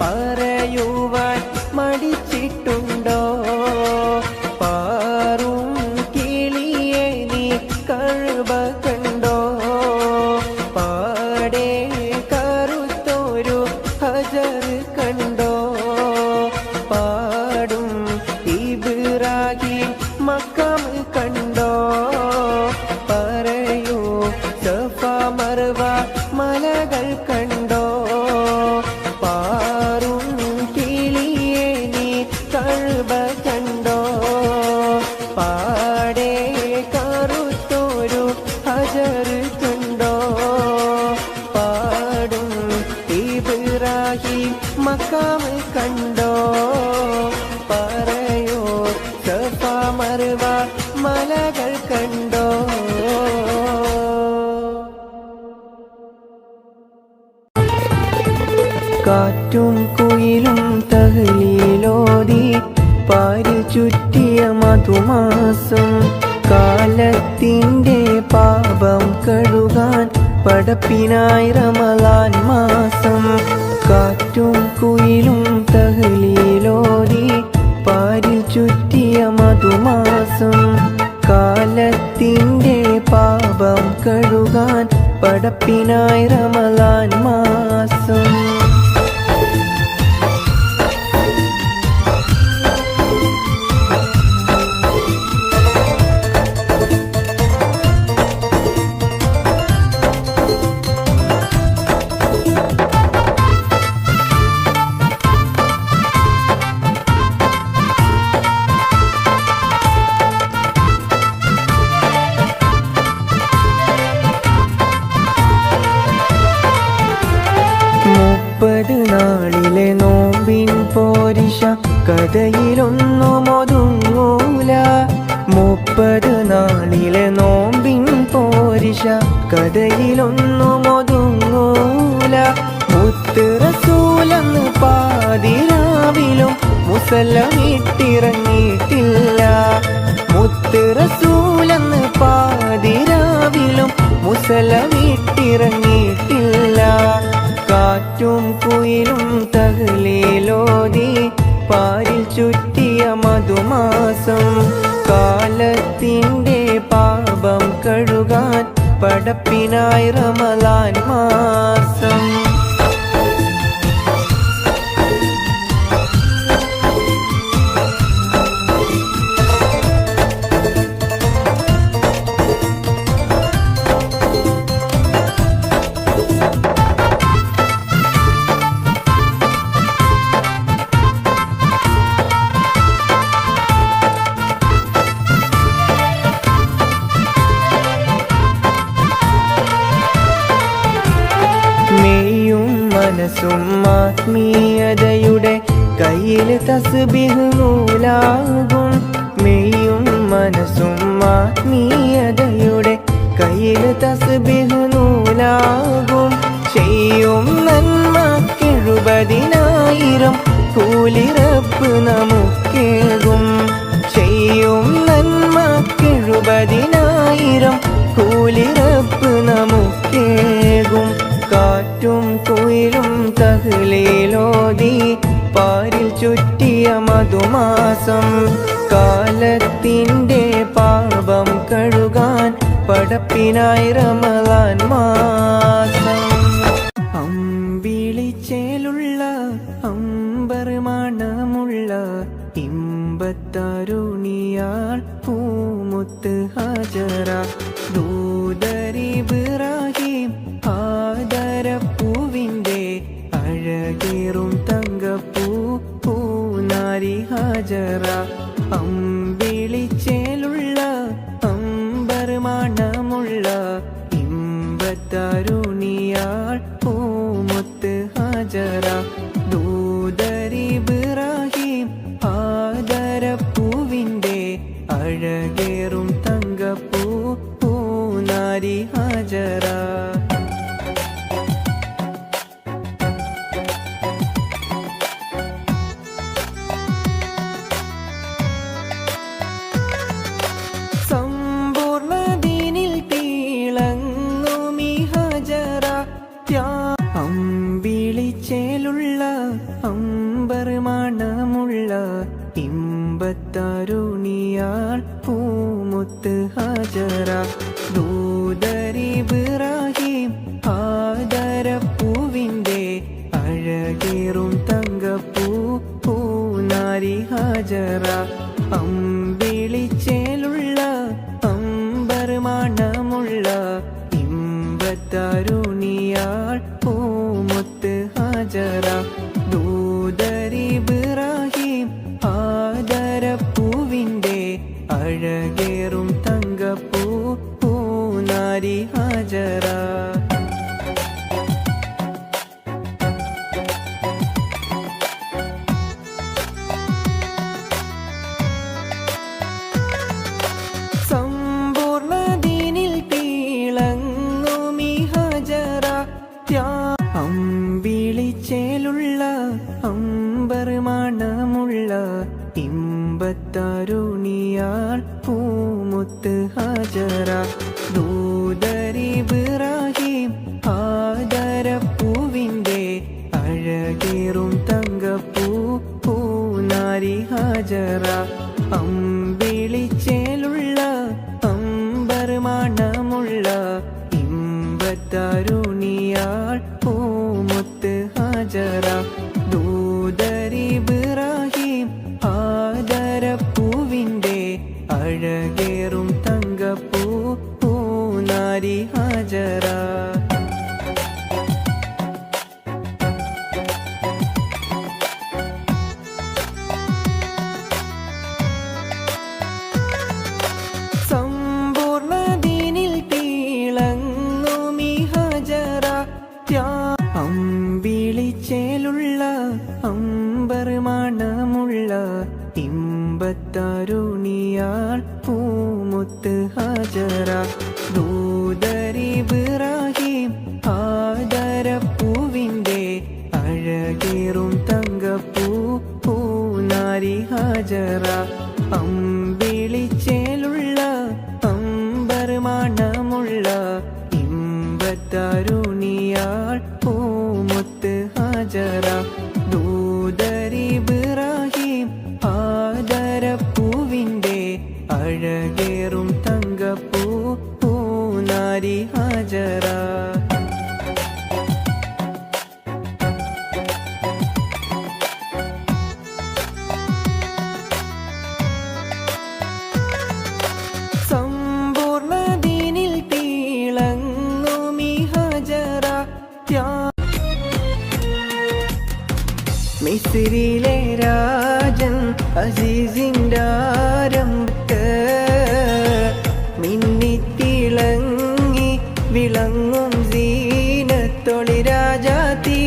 Speaker 1: പറയുവാൻ മടിച്ചിട്ടുണ്ടോ. പാറും കിളിയെ നീ കഅബ കണ്ടോ. പാടെ കറുത്തൊരു ഹജർ കണ്ടോ. പാടും ഇബ്രാഹിം മക്കാം കണ്ടോ. പറയൂ സഫ മർവ മലകൾ കണ്ടോ. പാറും കിളിയെ നീ കഅബ കണ്ടോ. പാടെ കറുത്തൊരു ഹജർ കണ്ടോ. പാടും ഇബ്രാഹിം മക്കാം കണ്ടോ. പറയൂ സഫ മർവ മലകൾ കണ്ടോ. കാറ്റും കുയിലും തഹ്ലീലോതി പാരി ചുറ്റിയ മധുമാസം. കാലത്തിൻ്റെ പാപം കഴുകാൻ പടപ്പിനായി റമളാൻ മാസം. കാറ്റും കുയിലും തഹ്ലീലോതി പാരി ചുറ്റിയ മധുമാസം. കാലത്തിൻ്റെ പാപം കഴുകാൻ പടപ്പിനായി റമളാൻ മാസം. നോമ്പിൻ പോരിശ കഥയിലൊന്നുമൊതുങ്ങൂല 30 നാളിലെ നോമ്പിൻ പോരിശ കഥയിലൊന്നുമൊതുങ്ങൂല മുത്ത് റസൂലെന്ന് പാതിരാവിലും മുസല്ലമിട്ടിറങ്ങിയിട്ടില്ല മുത്ത് റസൂലെന്ന് പാതിരാവിലും മുസല്ലമിട്ടിറങ്ങിയിട്ടില്ല കാറ്റും കുയിലും തഹ്ലീലോതി പാരിൽ ചുറ്റിയ മധുമാസം കാലത്തിൻ്റെ പാപം കഴുകാൻ പടപ്പിനായി റമളാൻ മാസം മനസ്സും ആത്മീയതയുടെ കയ്യിൽ തസ്ബീഹ് നൂലാകും മെയ്യും മനസ്സും ആത്മീയതയുടെ കയ്യിൽ തസ്ബീഹ് നൂലാകും ചെയ്യും നന്മക്കെഴുപതിനായിരം കൂലി റബ്ബ് നമുക്കേകും ചെയ്യും നന്മക്കെഴുപതിനായിരം കൂലി റബ്ബ് നമുക്കേകും കാറ്റും കുയിലും തഹ്ലീലോതി പാരിൽ ചുറ്റിയ മധുമാസം കാലത്തിൻ്റെ പാപം കഴുകാൻ പടപ്പിനായി റമളാൻ മാസം അമ്പിളിച്ചേലുള്ള അമ്പർ മണമുള്ള ഇമ്പത്തരുണിയാൾ പൂമുത്ത് ഹജറ ദൂതരിബ്രാഹിം ആദരപ്പൂവിൻ്റെ അഴകേറും തങ്കപ്പൂ പൂനാരി ഹജറ അമ്പിളിച്ചേലുള്ള അമ്പർ മണമുള്ള ഇമ്പത്തരുണിയാൾ പൂമുത്ത് ഹജറ ദൂതരിബ്രാഹിം ആദരപ്പൂവിൻ്റെ അഴകേറും തങ്കപ്പൂ പൂനാരി ഹജറ അമ്പിളിച്ചേലുള്ള അമ്പർ മണമുള്ള ഇമ്പത്തരുണിയാൾ പൂമുത്ത് ഹജറ ദൂതരിബ്രാഹിം ആദരപ്പൂവിൻ്റെ അഴകേറും തങ്കപ്പൂ പൂനാരി ഹജറ അമ്പിളിച്ചേലുള്ള അമ്പർ മണമുള്ള ഇമ്പത്തരുണിയാൾ പൂമുത്ത് ഹജറ ദൂതരിബ്രാഹിം ആദരപ്പൂവിൻ്റെ അഴകേറും തങ്കപ്പൂ പൂനാരി ഹജറ അമ്പിളിച്ചേലുള്ള അമ്പർ മണമുള്ള ഇമ്പത്തരുണിയാൾ പൂമുത്ത് ഹജറ ദൂതരിബ്രാഹിം ആദരപ്പൂവിൻ്റെ അഴകേറും തങ്കപ്പൂ പൂനാരി ഹജറ അമ്പിളിച്ചേലുള്ള അമ്പർ മണമുള്ള ഇമ്പത്തരുണിയാൾ പൂമുത്ത് ഹജറ ദൂതരിബ്രാഹിം ആദരപ്പൂവിൻ്റെ അഴകേറും തങ്കപ്പൂ പൂനാരി ഹജറ അമ്പിളിച്ചേലുള്ള അമ്പർ മണമുള്ള ഇമ്പത്തരുണിയാൾ പൂമുത്ത് ഹാജറ ദൂതരിബ്രാഹിം ആദരപ്പൂവിൻ്റെ അഴകേറും തങ്കപ്പൂ പൂനാരി ഹാജറ അമ്പിളിച്ചേലുള്ള അമ്പർ മണമുള്ള ഇമ്പത്തരുണിയാൾ പൂമുത്ത് ഹാജറ ദൂതരിബ്രാഹിം ആദരപ്പൂവിൻ്റെ അഴകേറും തങ്കപ്പൂ പൂനാരി ഹാജറ സമ്പൂർണ്ണദീനിൽ തിളങ്ങുമീ ഹാജറ മിസ്രിലെ രാജൻ അസീസിൻ്റെ ആരംഭത്ത് മിന്നിത്തിളങ്ങി വിളങ്ങും സീനത്തൊളി രാജാത്തീ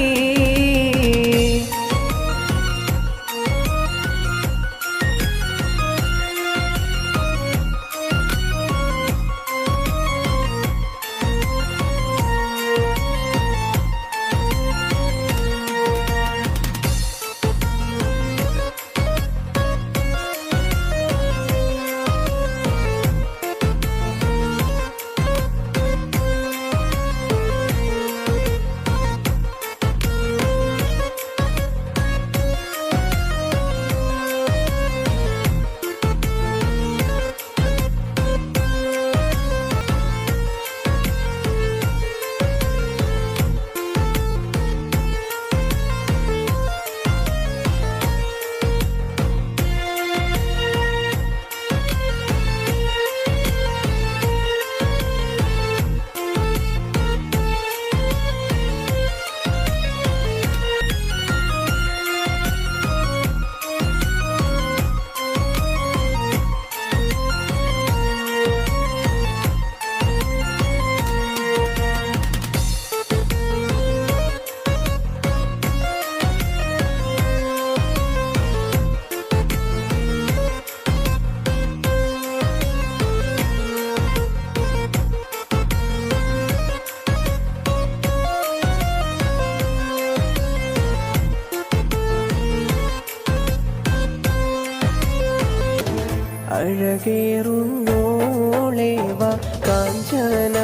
Speaker 1: അഴകേറുന്നോളേവ കാഞ്ചന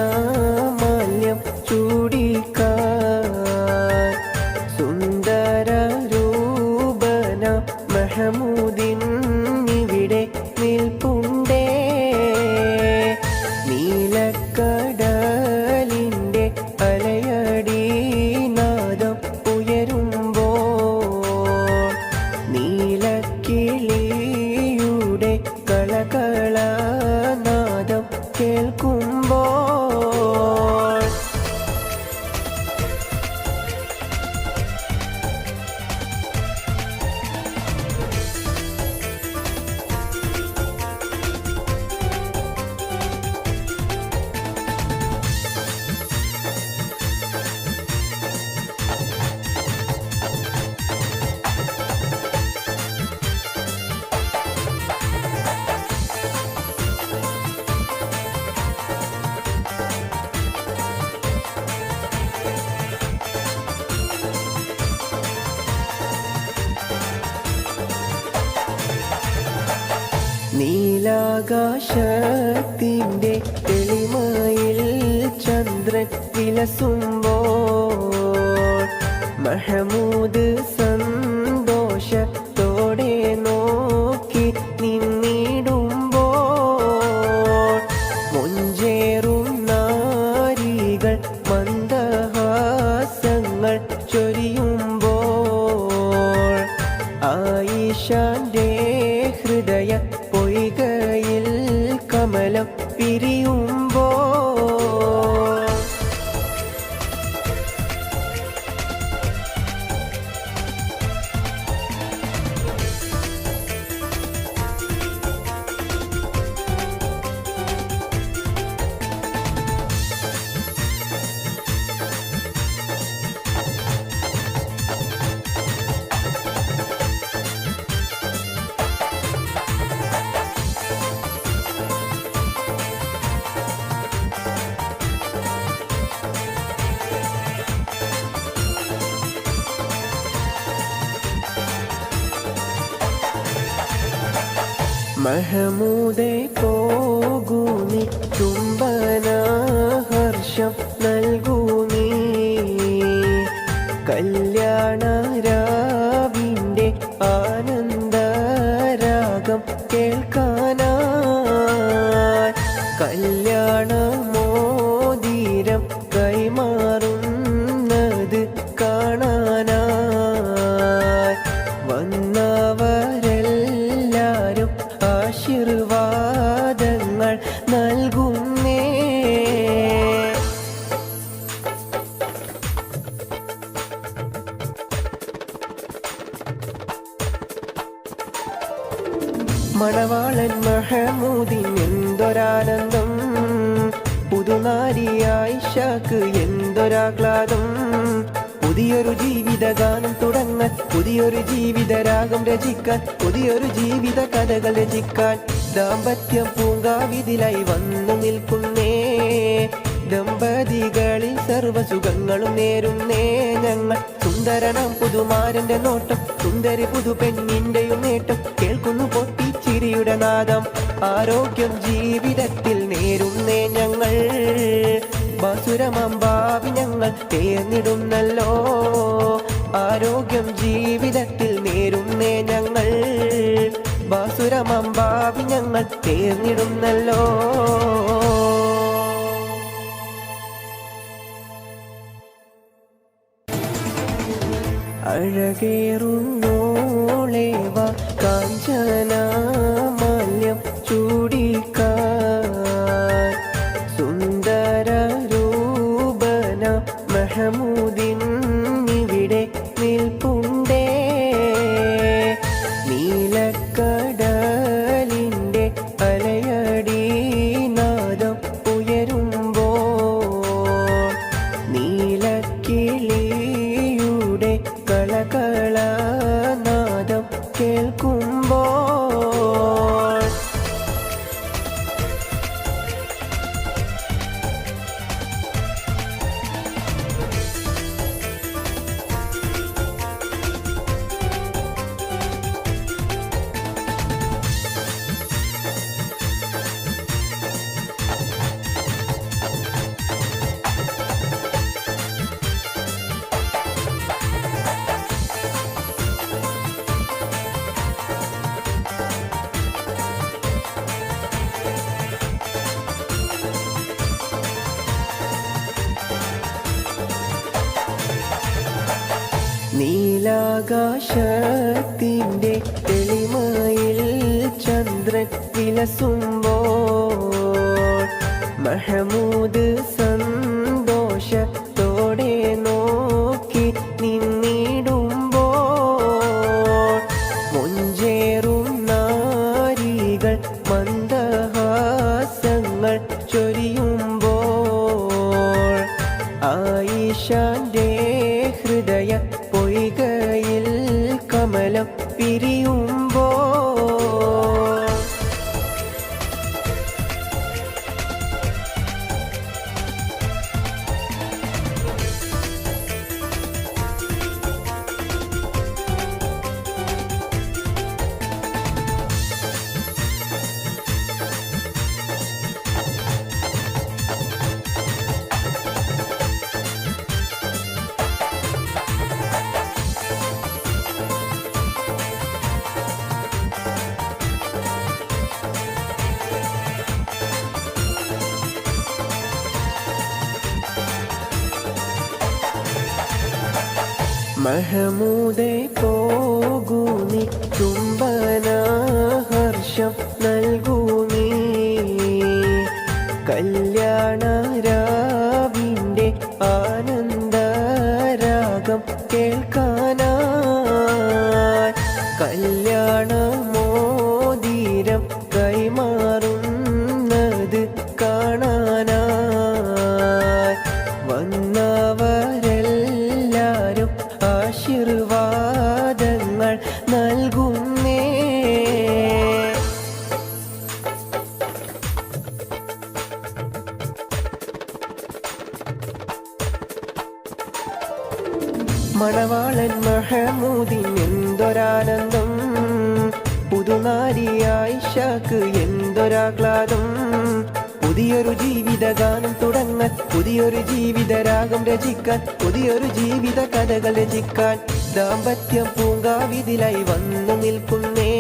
Speaker 1: മാല്യം ചൂടിക്കാൻ സുന്ദര രൂപന മഹമൂദിൻ ഇവിടെ നിൽപ്പുണ്ടേ നീലക്കടലിൻ്റെ അലയടി നാദം ഉയരുമ്പോൾ നീലക്കിളിയുടെ കളകളനാദം കേൾക്കുമ്പോൾ നീലാകാശത്തിൻ്റെ തെളിമയിൽ ചന്ദ്രൻ വിലസുമ്പോൾ മഹമൂദ് സന്തോഷത്തോടെ നോക്കി നിന്നിടുമ്പോൾ മൊഞ്ചേറും നാരികൾ മന്ദഹാസങ്ങൾ ചൊരിയുമ്പോൾ ആയിഷാന്റെ ഹൃദയ പൊയ്കയിൽ കമലം പിരിയുമ്പോൾ മഹമൂദേ പോകൂ നീ ചുംബന ഹർഷം നൽകൂ നീ കല്യാണ രാവിൻ്റെ ആനന്ദരാഗം കേൾക്കാനായി കല്യാണ മോതിരം കൈമാറുന്നത് കാണാനായി വന്നവരെല്ലാരും ആശീർവാദങ്ങൾ നൽകുന്നേ. മണവാളൻ മഹമൂദിൻ എന്തൊരാനന്ദം, പുതുനാരി ആയിഷക്ക് എന്തൊരാഹ്ലാദം. പുതിയൊരു ജീവിതഗാനം തുടങ്ങാൻ, പുതിയൊരു ജീവിതരാഗം രചിക്കാൻ, പുതിയൊരു ജീവിത കഥകൾ രചിക്കാൻ ദാമ്പത്യം പൂങ്കാവിതിലായി വന്നു നിൽക്കുന്നേ. ദമ്പതികളിൽ സർവസുഖങ്ങളും നേരുന്നേ ഞങ്ങൾ. സുന്ദരനാം പുതുമാരന്റെ നോട്ടം, സുന്ദരി പുതു പെണ്ണിന്റെയും നേട്ടം കേൾക്കുന്നു പൊട്ടിച്ചിരിയുടെ നാദം. ആരോഗ്യം ജീവിതത്തിൽ നേരുന്നേ ഞങ്ങൾ, ബാസുരമമ്പാവി ഞങ്ങൾ തേർന്നിടുന്നല്ലോ. ആരോഗ്യം ജീവിതത്തിൽ നേരുന്നേ ഞങ്ങൾ, ബാസുരമമ്പാവി ഞങ്ങൾ തേർന്നിടുന്നല്ലോ. അഴകേറുന്നോളേവ കാഞ്ചന മാല്യം ചൂടിക്കാൻ, സുന്ദര രൂപന മഹമൂദിൻ ഇവിടെ നിൽപ്പുണ്ടേ. നീലക്കടലിൻ്റെ അലയടി നാദം ഉയരുമ്പോൾ, നീലക്കിളിയുടെ കളകളനാദം കേൾക്കുമ്പോൾ, നീലാകാശത്തിൻ്റെ തെളിമയിൽ ചന്ദ്രൻ വിലസുമ്പോൾ, മഹമൂദ് സന്തോഷത്തോടെ നോക്കി നിന്നിടുമ്പോൾ, മൊഞ്ചേറും നാരികൾ മന്ദഹാസങ്ങൾ ചൊരിയുമ്പോൾ, ആയിഷാന്റെ ഹൃദയ പൊയ്കയിൽ കമലം പിരിയുമ്പോൾ, മഹമൂദേ പോകൂ നീ ചുംബന ഹർഷം നൽകൂ നീ കല്യാണ രാവിൻ്റെ ആനന്ദരാഗം കേൾക്കാനായി കല്യാണ മോതിരം കൈമാറുന്നത് കാണാനായി വന്നവരെല്ലാരും ആശീർവാദങ്ങൾ നൽകുന്നേ. മണവാളൻ മഹമൂദിൻ എന്തൊരാനന്ദം, പുതുനാരി ആയിഷക്ക് എന്തൊരാഹ്ലാദം. പുതിയൊരു ജീവിതഗാനം തുടങ്ങാൻ, പുതിയൊരു ജീവിതരാഗം രചിക്കാൻ, പുതിയൊരു ജീവിത കഥകൾ രചിക്കാൻ ദാമ്പത്യം പൂങ്കാവിതിലായി വന്നു നിൽക്കുന്നേ.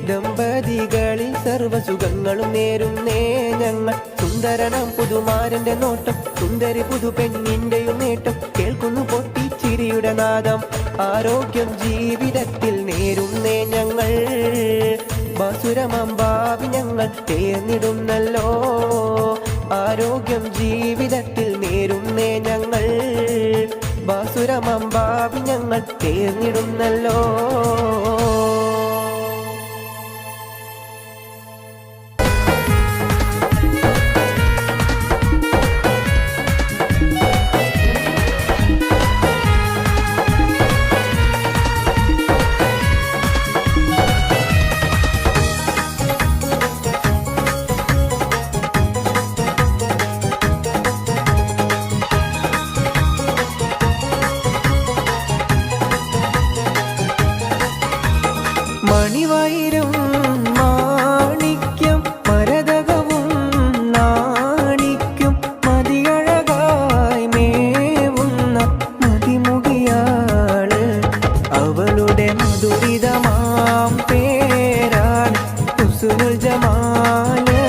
Speaker 1: ദമ്പതികളിൽ സർവസുഖങ്ങളും നേരുന്നേ ഞങ്ങൾ. സുന്ദരനാം പുതുമാരന്റെ നോട്ടം, സുന്ദരി പുതു പെണ്ണിന്റെയും നേട്ടം, കേൾക്കുന്നു പൊട്ടിച്ചിരിയുടെ നാദം. ആരോഗ്യം ജീവിതത്തിൽ നേരുന്നേ ഞങ്ങൾ. ബാസുരമമ്പാവി ഞങ്ങൾ തേർന്നിടുന്നല്ലോ. ആരോഗ്യം ജീവിതത്തിൽ നേരുന്നേ ഞങ്ങൾ. ബാസുരമമ്പാവി ഞങ്ങൾ തേർന്നിടുന്നല്ലോ. മണിവൈരം മാണിക്യം മരതകവും നാണിക്കും മതിയഴകായി മേവുന്ന മതിമുകിയാള്. അവളുടെ മധുരിതമാം പേരാണ് ഹുസ്നുൽ ജമാല്.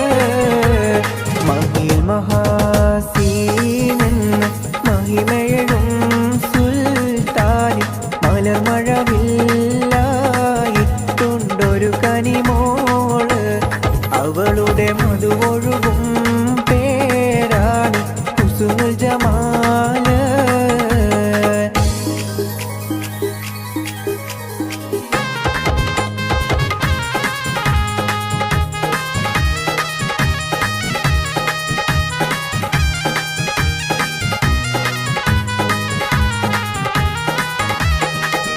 Speaker 1: മഹിൽ മഹാസീനെന്ന് മഹിമയഴും സുൽത്താനി മലർമഴവില്ലായി ഒരു കനിമോള്. അവളുടെ മധുവൊഴുകും പേരാണ് ഹുസ്നുൽ ജമാല്.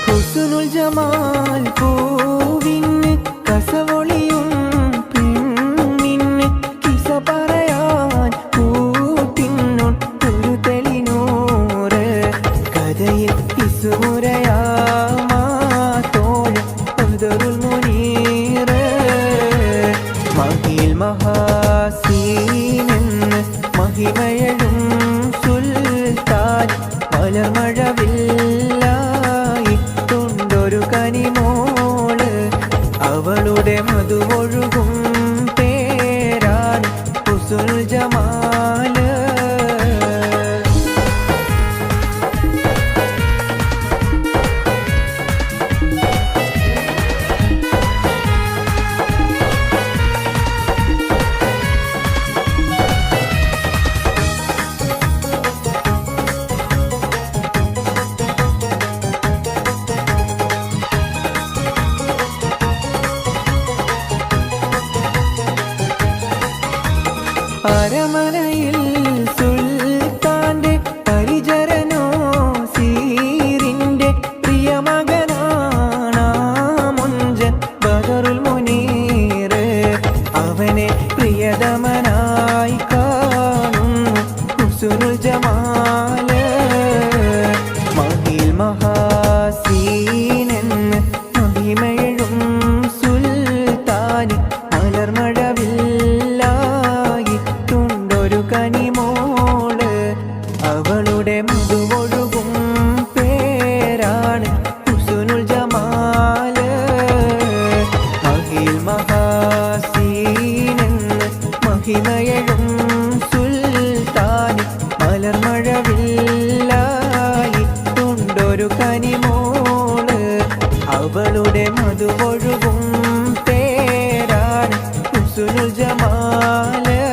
Speaker 1: ഹുസ്നുൽ ജമാൽ പൂവിന് കസവൊളിയും പെണ്ണിന് കിസ പറയാൻ കൂട്ടിനൊട്ടൊരു തെളിനൂറ്. കഥയിൽ ഇസുമുരയാമാത്തോഴ് ബദറുൽ മുനീറ്. മഹിൽ മഹാസീനെന്ന് മഹിമയഴും സുൽത്താൻ മലർമഴവില്ലായി തൊണ്ടൊരു കനിമോള്. അവളുടെ മധുവൊഴുകും പേരാണ് ഹുസ്നുൽ ജമാല്. അരമനയിൽ സുൽത്താന്റെ പരിചരനോ സീറിന്റെ പ്രിയമകനാണ് മുഞ്ചൻ ബദറുൽ മുനീറ്. അവനെ പ്രിയതമനായി കാണുന്നു ഹുസ്നുൽ ജമാല്. മഹിൽ മഹാസീനെന്ന് മഹിമയഴും സുൽത്താനി മലർമഴവില്ലായി തൊണ്ടൊരു കനിമോള്. അവളുടെ മധുവൊഴുകും പേരാണ് ഹുസ്നുൽ ജമാല്. മഹിൽ മഹാസീനെന്ന് മഹിമയഴും സുൽത്താനി മലർമഴവില്ലായി തൊണ്ടൊരു കനിമോള്. അവളുടെ മധുവൊഴുകും പേരാണ് ഹുസ്നുൽ ജമാല്.